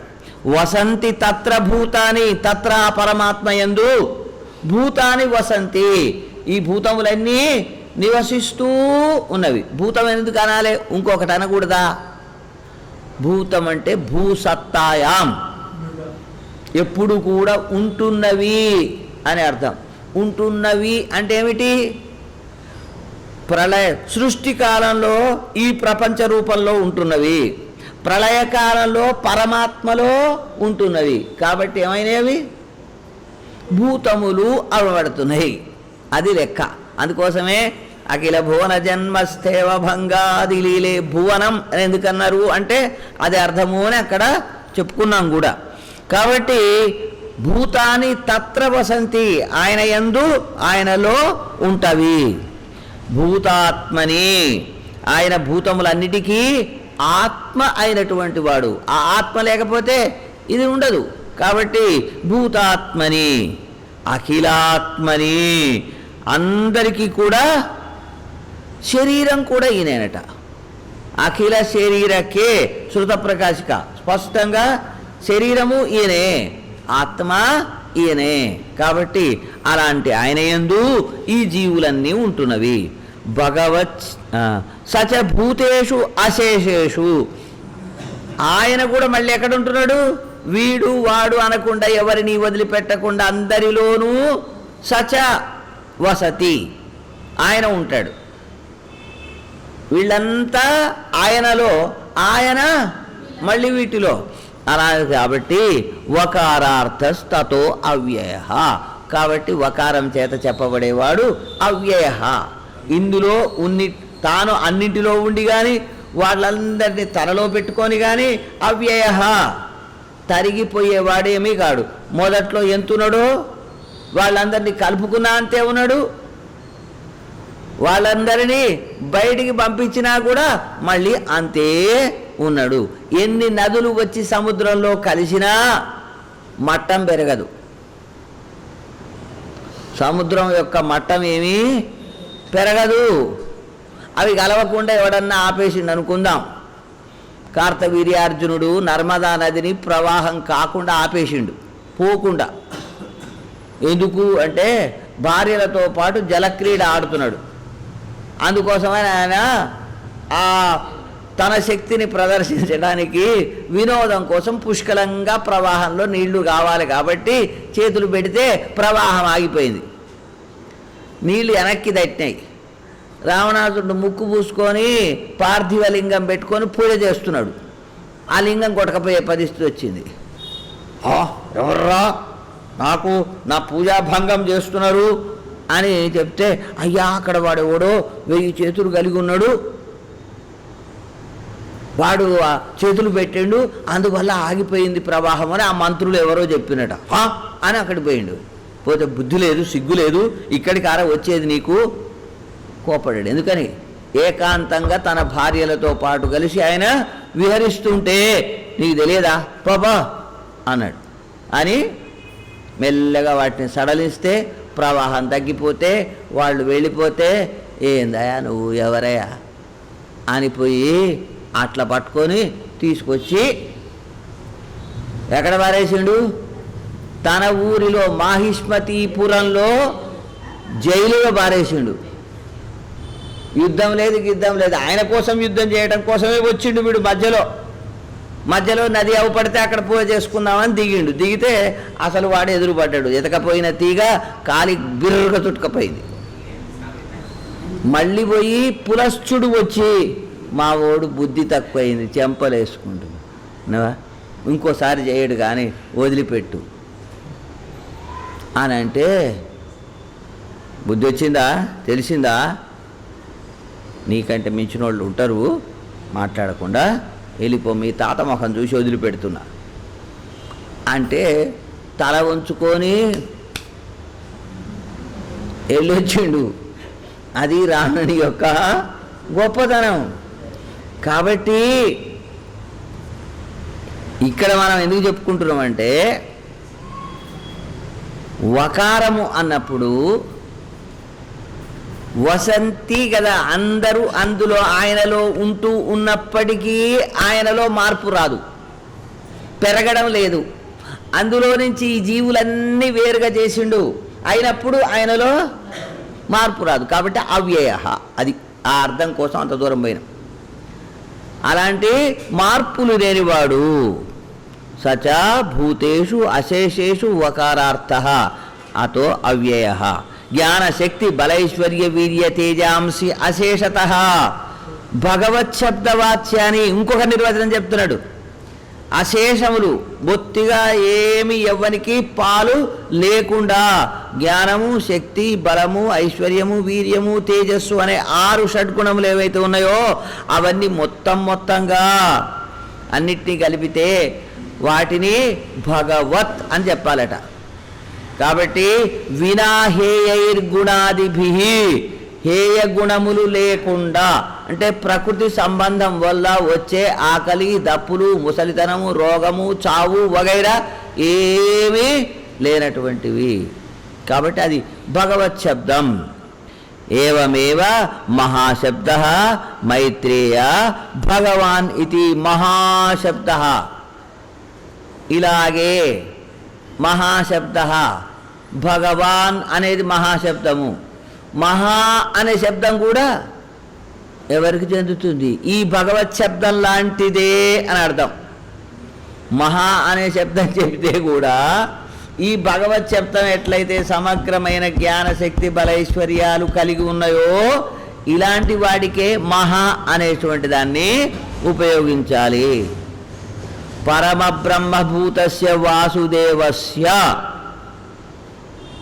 వసంతి తత్ర భూతాని. తత్ర పరమాత్మ యందు భూతాని వసంతి. ఈ భూతములన్నీ నివసిస్తూ ఉన్నవి. భూతం ఎందుకు అనాలి, ఇంకొకటి అనకూడదా? భూతం అంటే భూసత్తాయాం, ఎప్పుడు కూడా ఉంటున్నవి అని అర్థం. ఉంటున్నవి అంటే ఏమిటి? ప్రళయ సృష్టి కాలంలో ఈ ప్రపంచ రూపంలో ఉంటున్నవి, ప్రళయకాలంలో పరమాత్మలో ఉంటున్నవి. కాబట్టి ఏమైనవి? భూతములు అవబడుతున్నాయి. అది లెక్క. అందుకోసమే అఖిల భువన జన్మస్థేవ భంగాది లీలే. భువనం అని ఎందుకన్నారు అంటే అది అర్థము అని అక్కడ చెప్పుకున్నాం కూడా. కాబట్టి భూతాని తత్ర వసంతి. ఆయన యందు ఆయనలో ఉంటవి. భూతాత్మని. ఆయన భూతములన్నిటికీ ఆత్మ అయినటువంటి వాడు. ఆ ఆత్మ లేకపోతే ఇది ఉండదు. కాబట్టి భూతాత్మని అఖిలాత్మని. అందరికీ కూడా శరీరం కూడా ఈయనట. అఖిల శరీరకే శృత ప్రకాశిక. స్పష్టంగా శరీరము ఈయనే, ఆత్మ ఈయనే. కాబట్టి అలాంటి ఆయన యందు ఈ జీవులన్నీ ఉంటున్నవి. భగవత్ సచ భూతేషు అశేషేషు. ఆయన కూడా మళ్ళీ ఎక్కడ ఉంటున్నాడు? వీడు వాడు అనకుండా, ఎవరిని వదిలిపెట్టకుండా అందరిలోనూ సచ వసతి. ఆయన ఉంటాడు. వీళ్ళంతా ఆయనలో, ఆయన మళ్ళీ వీటిలో. అలా కాబట్టి వకారార్థస్తతో అవ్యయ. కాబట్టి వకారం చేత చెప్పబడేవాడు అవ్యయ. ఇందులో తాను అన్నింటిలో ఉండి కానీ వాళ్ళందరినీ తనలో పెట్టుకొని కానీ అవ్యయ. తరిగిపోయేవాడేమీ కాడు. మొదట్లో ఎంతున్నాడో వాళ్ళందరినీ కలుపుకున్నా అంతే ఉన్నాడు, వాళ్ళందరినీ బయటికి పంపించినా కూడా మళ్ళీ అంతే ఉన్నాడు. ఎన్ని నదులు వచ్చి సముద్రంలో కలిసినా మట్టం పెరగదు. సముద్రం యొక్క మట్టం ఏమీ పెరగదు. అవి కలవకుండా ఎవడన్నా ఆపేసిండు అనుకుందాం. కార్తవీర్యార్జునుడు నర్మదా నదిని ప్రవాహం కాకుండా ఆపేసిండు, పోకుండా. ఎందుకు అంటే భార్యలతో పాటు జలక్రీడ ఆడుతున్నాడు. అందుకోసమని ఆయన ఆ తన శక్తిని ప్రదర్శించడానికి వినోదం కోసం పుష్కలంగా ప్రవాహంలో నీళ్లు కావాలి కాబట్టి చేతులు పెడితే ప్రవాహం ఆగిపోయింది, నీళ్లు వెనక్కి తట్టినాయి. రావణాసుడు ముక్కు పూసుకొని పార్థివ లింగం పెట్టుకొని పూజ చేస్తున్నాడు. ఆ లింగం కొట్టకపోయే పరిస్థితి వచ్చింది. ఎవర్రా నాకు నా పూజాభంగం చేస్తున్నారు అని చెప్తే, అయ్యా అక్కడ వాడు ఎవడో 1000 చేతులు కలిగి ఉన్నాడు, వాడు చేతులు పెట్టిండు, అందువల్ల ఆగిపోయింది ప్రవాహం అని ఆ మంత్రులు ఎవరో చెప్పినట అని అక్కడికి పోయిండు. పోతే బుద్ధి లేదు, సిగ్గు లేదు, ఇక్కడికి వచ్చేది నీకు కోపడాడు. ఎందుకని ఏకాంతంగా తన భార్యలతో పాటు కలిసి ఆయన విహరిస్తుంటే నీకు తెలియదా పాపా అన్నాడు. అని మెల్లగా వాటిని సడలిస్తే ప్రవాహం తగ్గిపోతే వాళ్ళు వెళ్ళిపోతే, ఏందయా నువ్వు ఎవరయ్యా అనిపోయి అట్లా పట్టుకొని తీసుకొచ్చి ఎక్కడ పారేసిండు? తన ఊరిలో మాహిష్మతీపురంలో జైలులో పారేసిండు. యుద్ధం లేదు, గిద్దం లేదు, ఆయన కోసం యుద్ధం చేయడం కోసమే వచ్చిండు వీడు. మధ్యలో నది అవపడితే అక్కడ పూజ చేసుకుందామని దిగిండు. దిగితే అసలు వాడు ఎదురుపడ్డాడు. ఎతకపోయిన తీగ కాలి బిర్రుగా చుట్టుకపోయింది. మళ్ళీ పోయి పులశ్చుడు వచ్చి, మా ఓడు బుద్ధి తక్కువైంది, చెంపలేసుకుంటున్నా, ఇంకోసారి చేయడు కానీ వదిలిపెట్టు అని అంటే, బుద్ధి వచ్చిందా, తెలిసిందా, నీకంటే మించిన వాళ్ళు ఉంటారు, మాట్లాడకుండా వెళ్ళిపో, మీ తాత ముఖం చూసి వదిలిపెడుతున్నా అంటే తల వంచుకొని వెళ్ళొచ్చిండు. అది రావణుని యొక్క గొప్పతనం. కాబట్టి ఇక్కడ మనం ఎందుకు చెప్పుకుంటున్నామంటే, వకారము అన్నప్పుడు వసంతి కదా, అందరూ అందులో ఆయనలో ఉంటూ ఉన్నప్పటికీ ఆయనలో మార్పు రాదు, పెరగడం లేదు. అందులో నుంచి ఈ జీవులన్నీ వేరుగా చేసిండు, అయినప్పుడు ఆయనలో మార్పు రాదు. కాబట్టి అవ్యయ, అది ఆ అర్థం కోసం అంత దూరం పోయిన. అలాంటి మార్పులు లేనివాడు సచ భూతేషు అశేషేషు వకారార్థ అతో అవ్యయ. జ్ఞానశక్తి బలైశ్వర్య వీర్య తేజాంసి అశేషత భగవచ్చబ్దవాచ్యాన్ని ఇంకొక నిర్వచనం చెప్తున్నాడు. అశేషములు, బొత్తిగా ఏమి ఎవ్వనికి పాలు లేకుండా జ్ఞానము, శక్తి, బలము, ఐశ్వర్యము, వీర్యము, తేజస్సు అనే 6 షడ్గుణములు ఏవైతే ఉన్నాయో అవన్నీ మొత్తంగా అన్నిటినీ కలిపితే వాటిని భగవత్ అని చెప్పాలట. కాబట్టి వినాహేయైర్గుణాదిభి, హేయ గుణములు లేకుండా అంటే ప్రకృతి సంబంధం వల్ల వచ్చే ఆకలి, దప్పులు, ముసలితనము, రోగము, చావు వగైరా ఏమీ లేనటువంటివి. కాబట్టి అది భగవత్ శబ్దం. ఏవమేవ మహాశబ్ద మైత్రేయ భగవాన్ ఇది మహాశబ్ద. ఇలాగే మహాశబ్ద, భగవాన్ అనేది మహాశబ్దము. మహా అనే శబ్దం కూడా ఎవరికి చెందుతుంది? ఈ భగవత్ శబ్దం లాంటిదే అని అర్థం. మహా అనే శబ్దం చెబితే కూడా ఈ భగవత్ శబ్దం ఎట్లయితే సమగ్రమైన జ్ఞానశక్తి బలైశ్వర్యాలు కలిగి ఉన్నాయో ఇలాంటి వాడికే మహా అనేటువంటి దాన్ని ఉపయోగించాలి. పరమబ్రహ్మభూతస్య వాసుదేవస్య,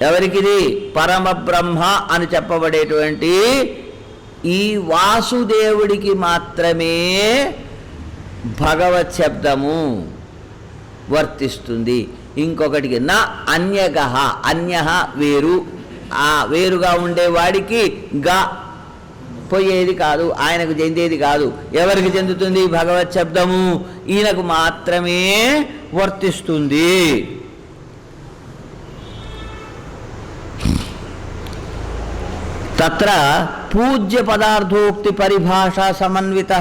ఎవరికిది? పరమబ్రహ్మ అని చెప్పబడేటువంటి ఈ వాసుదేవుడికి మాత్రమే భగవత్ శబ్దము. వర్తిస్తుంది. ఇంకొకటికి నా అన్యగహ, అన్యహ వేరు, ఆ వేరుగా ఉండేవాడికి గా పోయేది కాదు, ఆయనకు చెందేది కాదు. ఎవరికి చెందుతుంది? భగవత్ శబ్దము ఈయనకు మాత్రమే వర్తిస్తుంది. తత్ర పూజ్య పదార్థోక్తి పరిభాషా సమన్విత,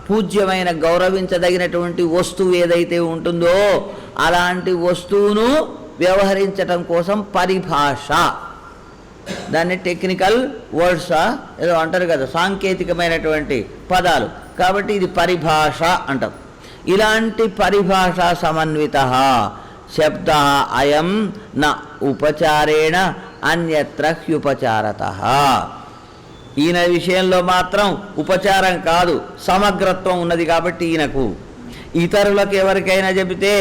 పూజ్యమైన గౌరవించదగినటువంటి వస్తువు ఏదైతే ఉంటుందో అలాంటి వస్తువును వ్యవహరించటం కోసం పరిభాష, దాన్ని టెక్నికల్ వర్డ్స్ ఏదో అంటారు కదా, సాంకేతికమైనటువంటి పదాలు, కాబట్టి ఇది పరిభాష అంటాం. ఇలాంటి పరిభాష సమన్విత శబ్ద అయం న ఉపచారేణ అన్యత్ర హ్యుపచారత. ఈయన విషయంలో మాత్రం ఉపచారం కాదు, సమగ్రత్వం ఉన్నది కాబట్టి ఈయనకు. ఇతరులకు ఎవరికైనా చెబితే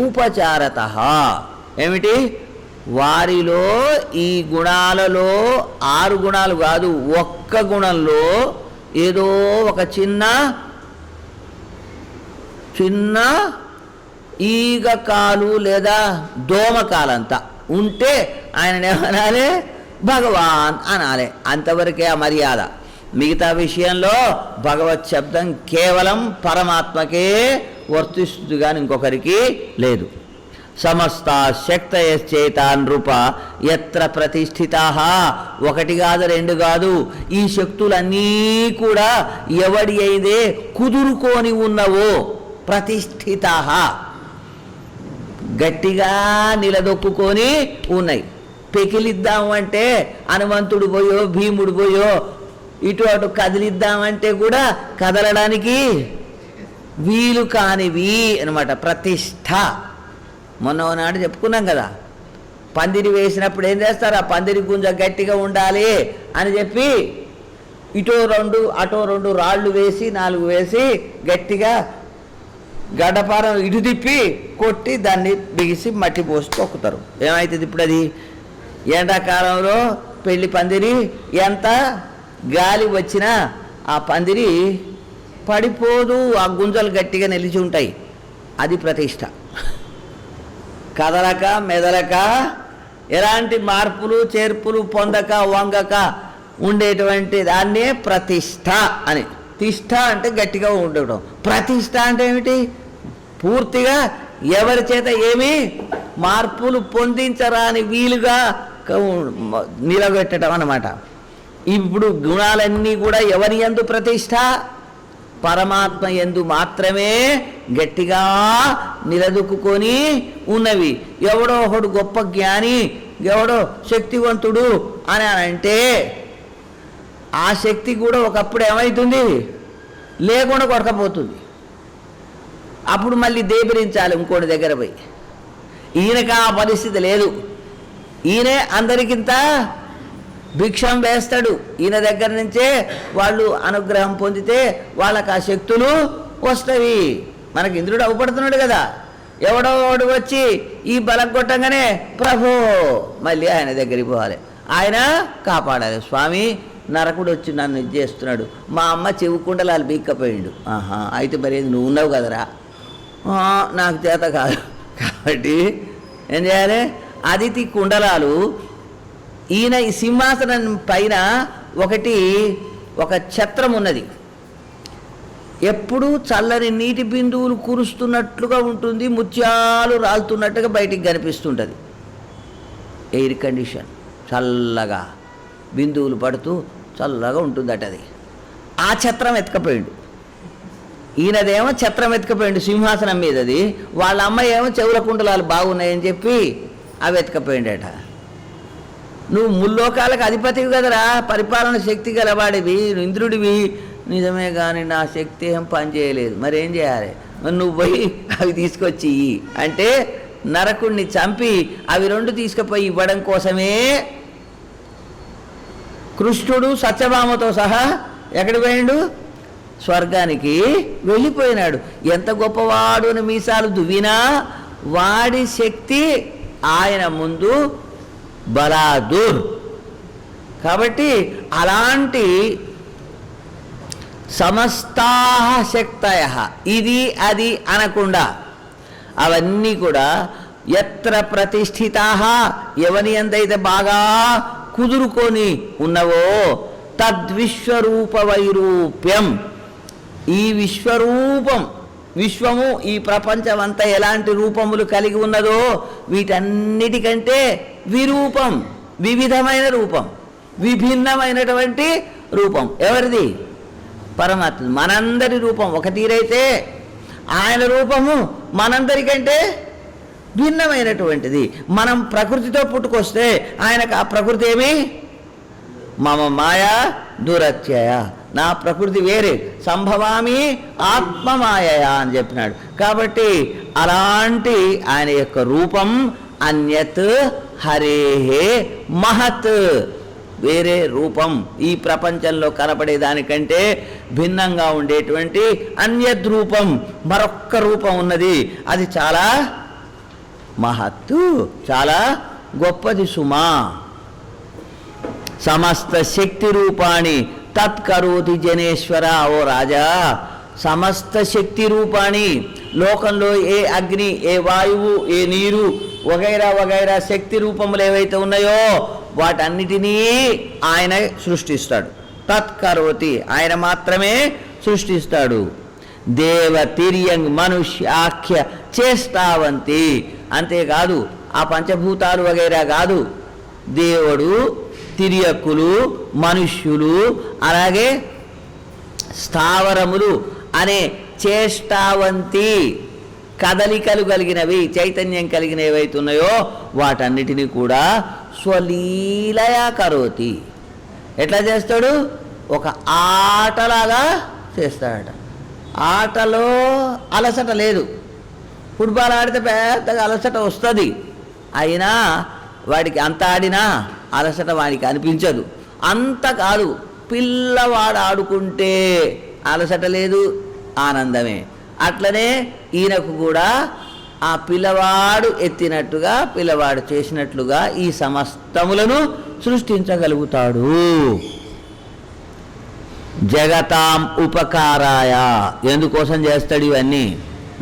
ఉపచారత, ఏమిటి? వారిలో ఈ గుణాలలో 6 గుణాలు కాదు, ఒక్క గుణంలో ఏదో ఒక చిన్న ఈగ కాలు లేదా దోమకాలంత ఉంటే ఆయన ఏమనాలి? భగవాన్ అనాలి. అంతవరకే ఆ మర్యాద. మిగతా విషయంలో భగవత్ శబ్దం కేవలం పరమాత్మకే వర్తిస్తుంది కానీ ఇంకొకరికి లేదు. సమస్త శక్తయశ్చేతాన్ రూప ఎత్ర ప్రతిష్ఠితా, ఒకటి కాదు, 2 కాదు, ఈ శక్తులన్నీ కూడా ఎవడి అయితే కుదురుకొని ఉన్నవో ప్రతిష్ఠితా, గట్టిగా నిలదొక్కుకొని ఉన్నాయి. పెకిలిద్దామంటే హనుమంతుడు పోయో భీముడు పోయో ఇటు అటు కదిలిద్దామంటే కూడా కదలడానికి వీలు కానివి అన్నమాట. ప్రతిష్ఠ మొన్ననాడు చెప్పుకున్నాం కదా, పందిరి వేసినప్పుడు ఏం చేస్తారు? ఆ పందిరి గుంజ గట్టిగా ఉండాలి అని చెప్పి ఇటో 2 అటో 2 రాళ్ళు వేసి 4 వేసి గట్టిగా గడ్డపారం ఇటు తిప్పి కొట్టి దాన్ని బిగిసి మట్టి పోసి తొక్కుతారు. ఏమవుతుంది ఇప్పుడు? అది ఎండాకాలంలో పెళ్లి పందిరి ఎంత గాలి వచ్చినా ఆ పందిరి పడిపోదు, ఆ గుంజలు గట్టిగా నిలిచి ఉంటాయి. అది ప్రతిష్ట. కదలక మెదలక ఎలాంటి మార్పులు చేర్పులు పొందక వంగక ఉండేటువంటి దాన్నే ప్రతిష్ట అని. తిష్ట అంటే గట్టిగా ఉండడం, ప్రతిష్ట అంటే ఏమిటి? పూర్తిగా ఎవరి చేత ఏమీ మార్పులు పొందించరాని వీలుగా నిలబెట్టడం అన్నమాట. ఇప్పుడు గుణాలన్నీ కూడా ఎవరి యందు ప్రతిష్ట? పరమాత్మ యందు మాత్రమే గట్టిగా నిలదొక్కుని ఉన్నవి. ఎవడో ఒకడు గొప్ప జ్ఞాని, ఎవడో శక్తివంతుడు అని అంటే ఆ శక్తి కూడా ఒకప్పుడు ఏమవుతుంది? లేకుండా కొడకపోతుంది. అప్పుడు మళ్ళీ దేబరించాలి ఇంకోటి దగ్గర పోయి. ఈయనకు ఆ పరిస్థితి లేదు. ఈయనే అందరికింత భిక్షం వేస్తాడు. ఈయన దగ్గర నుంచే వాళ్ళు అనుగ్రహం పొందితే వాళ్ళకి ఆ శక్తులు వస్తాయి. మనకి ఇంద్రుడు అవపడుతున్నాడు కదా, ఎవడో వాడు వచ్చి ఈ బలం కొట్టంగానే ప్రభో మళ్ళీ ఆయన దగ్గరికి పోవాలి, ఆయన కాపాడాలి. స్వామి నరకుడు వచ్చి నన్ను ఇది చేస్తున్నాడు, మా అమ్మ చెవుకుండలు వాళ్ళు బీక్కపోయిండు. ఆహా, అయితే మరి నువ్వు ఉన్నావు కదరా, నాకు చేత కాదు. కాబట్టి ఏం చేయాలి? అదితి కుండలాలు ఈయన ఈ సింహాసనం పైన ఒక ఛత్రం ఉన్నది. ఎప్పుడూ చల్లని నీటి బిందువులు కురుస్తున్నట్లుగా ఉంటుంది, ముత్యాలు రాలుతున్నట్టుగా బయటికి కనిపిస్తుంటుంది. ఎయిర్ కండిషన్, చల్లగా బిందువులు పడుతూ చల్లగా ఉంటుందట. అది ఆ ఛత్రం ఎత్తుకపోయిండు. ఈయనదేమో ఛత్రం ఎత్తుకపోయిండు సింహాసనం మీదది. వాళ్ళ అమ్మాయి ఏమో చెవుల కుండలాలు బాగున్నాయని చెప్పి అవి ఎత్తుకపోయిండట. నువ్వు ముల్లోకాలకు అధిపతివి కదరా, పరిపాలన శక్తి గలవాడివి, ఇంద్రుడివి. నిజమే, కానీ నా శక్తి ఏం పనిచేయలేదు, మరేం చేయాలి? మరి నువ్వు పోయి అవి తీసుకొచ్చి అంటే నరకుణ్ణి చంపి అవి 2 తీసుకుపోయి ఇవ్వడం కోసమే కృష్ణుడు సత్యభామతో సహా ఎక్కడికి పోయిండు? స్వర్గానికి వెళ్ళిపోయినాడు. ఎంత గొప్పవాడు అని మీసాలు దువ్వినా వాడి శక్తి ఆయన ముందు బలాదూర్. కాబట్టి అలాంటి సమస్తా శక్తయ ఇది అది అనకుండా అవన్నీ కూడా ఎత్ర ప్రతిష్ఠితాః ఎవని ఎందైతే బాగా కుదురుకొని ఉన్నవో తద్విశ్వరూప వైరూప్యం, ఈ విశ్వరూపం, విశ్వము ఈ ప్రపంచం అంతా ఎలాంటి రూపములు కలిగి ఉన్నదో వీటన్నిటికంటే విరూపం, వివిధమైన రూపం, విభిన్నమైనటువంటి రూపం. ఎవరిది? పరమాత్మ. మనందరి రూపం ఒక తీరైతే ఆయన రూపము మనందరికంటే భిన్నమైనటువంటిది. మనం ప్రకృతితో పుట్టుకొస్తే ఆయనకు ఆ ప్రకృతి ఏమి? మమ మాయా దురత్యయ, నా ప్రకృతి వేరే, సంభవామి ఆత్మమాయయా అని చెప్పినాడు. కాబట్టి అలాంటి ఆయన యొక్క రూపం అన్యత్ హరేహే మహత్, వేరే రూపం, ఈ ప్రపంచంలో కనపడేదానికంటే భిన్నంగా ఉండేటువంటి అన్యద్ రూపం, మరొక్క రూపం ఉన్నది. అది చాలా మహత్తు, చాలా గొప్పది సుమా. సమస్త శక్తి రూపాణి తత్కరోతి జనేశ్వర. ఓ రాజా, సమస్త శక్తి రూపాణి, లోకంలో ఏ అగ్ని, ఏ వాయువు, ఏ నీరు వగైరా వగైరా శక్తి రూపములు ఏవైతే ఉన్నాయో వాటన్నిటినీ ఆయన సృష్టిస్తాడు. తత్కరోతి, ఆయన మాత్రమే సృష్టిస్తాడు. దేవ తిర్యంగ్ మనుష్యాఖ్య చేష్టావంతి, అంతేకాదు ఆ పంచభూతాలు వగైరా కాదు, దేవుడు, తిరియక్కులు, మనుష్యులు, అలాగే స్థావరములు అనే చేష్టావంతి కదలికలు కలిగినవి, చైతన్యం కలిగిన ఏవైతే ఉన్నాయో వాటన్నిటినీ కూడా స్వలీలయా కరోతి. ఎట్లా చేస్తాడు? ఒక ఆటలాగా చేస్తాడట. ఆటలో అలసట లేదు. ఫుట్బాల్ ఆడితే పెద్దగా అలసట వస్తుంది, అయినా వాడికి అంత ఆడినా అలసట వాడికి అనిపించదు. అంత కాదు, పిల్లవాడు ఆడుకుంటే అలసట లేదు, ఆనందమే. అట్లనే ఈయనకు కూడా ఆ పిల్లవాడు ఎత్తినట్టుగా, పిల్లవాడు చేసినట్లుగా ఈ సమస్తములను సృష్టించగలుగుతాడు. జగతాం ఉపకారాయ, ఎందుకోసం చేస్తాడు ఇవన్నీ?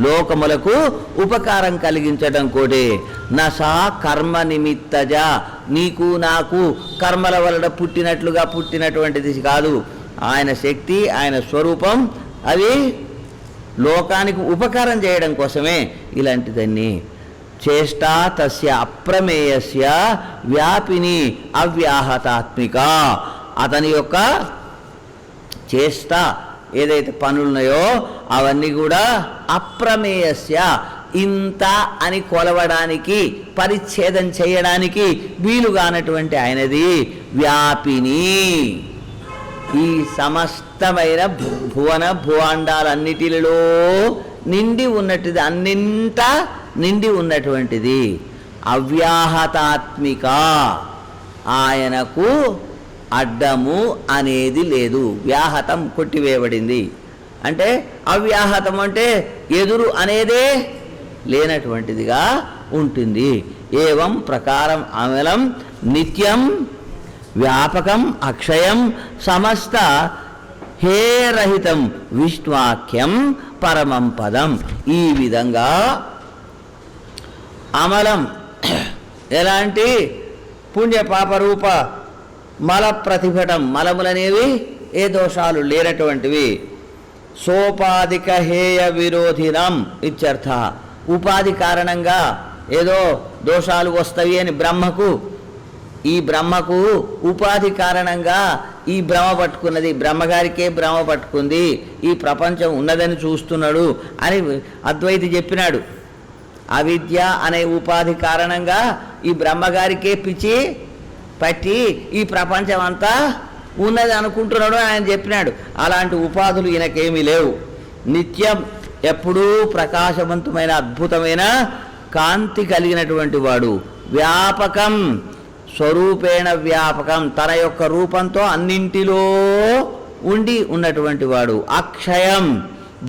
లోకములకు ఉపకారం కలిగించడం కోటే. నసా కర్మ నిమిత్తజ, నీకు నాకు కర్మల వలన పుట్టినటువంటిది కాదు. ఆయన శక్తి, ఆయన స్వరూపం, అవి లోకానికి ఉపకారం చేయడం కోసమే ఇలాంటిదన్నీ. చేష్టా తస్య అప్రమేయస్య వ్యాపిని అవ్యాహతాత్మిక, అతని యొక్క చేష్ట ఏదైతే పనులున్నాయో అవన్నీ కూడా అప్రమేయస్య, ఇంత అని కొలవడానికి, పరిచ్ఛేదం చేయడానికి వీలుగానటువంటి ఆయనది. వ్యాపిని, ఈ సమస్తమైన భువన భువాండాలన్నిటిలో నిండి ఉన్నట్టుది, అన్నింటా నిండి ఉన్నటువంటిది. అవ్యాహతాత్మిక, ఆయనకు అడ్డము అనేది లేదు. వ్యాహతం కొట్టివేయబడింది అంటే, అవ్యాహతం అంటే ఎదురు అనేదే లేనటువంటిదిగా ఉంటుంది. ఏవం ప్రకారం అమలం నిత్యం వ్యాపకం అక్షయం సమస్త హేరహితం విష్ణువాక్యం పరమం పదం. ఈ విధంగా అమలం, ఎలాంటి పుణ్యపాపరూప మల ప్రతిభటం, మలములనేవి ఏ దోషాలు లేనటువంటివి. సోపాధిక హేయ విరోధినం ఇత్యర్థ. ఉపాధి కారణంగా ఏదో దోషాలు వస్తాయి అని ఈ బ్రహ్మకు ఉపాధి కారణంగా ఈ భ్రమ పట్టుకున్నది, బ్రహ్మగారికే భ్రమ పట్టుకుంది, ఈ ప్రపంచం ఉన్నదని చూస్తున్నాడు అని అద్వైతి చెప్పినాడు. అవిద్య అనే ఉపాధి కారణంగా ఈ బ్రహ్మగారికే పిచ్చి పట్టి ఈ ప్రపంచం అంతా ఉన్నది అనుకుంటున్నాడు ఆయన చెప్పినాడు. అలాంటి ఉపాధులు ఈయనకేమీ లేవు. నిత్యం ఎప్పుడూ ప్రకాశవంతమైన అద్భుతమైన కాంతి కలిగినటువంటి వాడు. వ్యాపకం, స్వరూపేణ వ్యాపకం, తన యొక్క రూపంతో అన్నింటిలో ఉండి ఉన్నటువంటి వాడు. అక్షయం,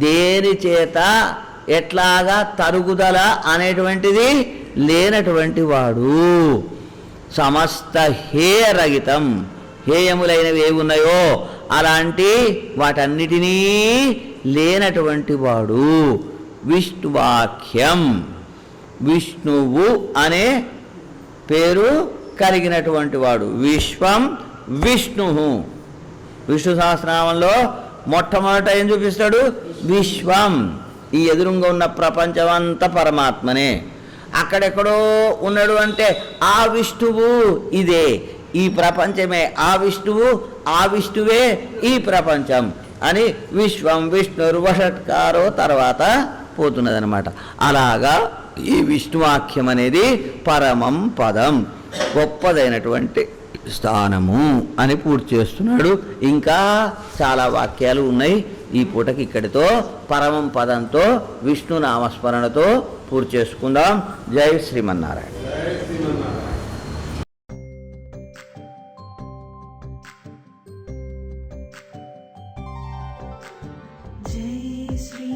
దేని చేత ఎట్లాగా తరుగుదల అనేటువంటిది లేనటువంటి వాడు. సమస్త హేయరహితం, హేయములైనవి ఏమున్నాయో అలాంటి వాటన్నిటినీ లేనటువంటి వాడు. విష్ణువాఖ్యం. విష్ణువు అనే పేరు కలిగినటువంటి వాడు. విశ్వం విష్ణు. విష్ణు సహస్రనామంలో మొట్టమొదట ఏం చూపిస్తాడు? విశ్వం. ఈ ఎదురుగా ఉన్న ప్రపంచమంతా పరమాత్మనే. అక్కడెక్కడో ఉన్నాడు అంటే ఆ విష్ణువు ఇదే, ఈ ప్రపంచమే ఆ విష్ణువు, ఆ విష్ణువే ఈ ప్రపంచం అని విశ్వం విష్ణుర్వషట్కారో తర్వాత పోతున్నదనమాట. అలాగా ఈ విష్ణువాక్యం అనేది పరమం పదం, గొప్పదైనటువంటి స్థానము అని పూర్తి చేస్తున్నాడు. ఇంకా చాలా వాక్యాలు ఉన్నాయి. ఈ పూటకి ఇక్కడితో పరమం పదంతో విష్ణు నామస్మరణతో పూర్తి చేసుకుందాం. జై శ్రీమన్నారాయణ. జై శ్రీ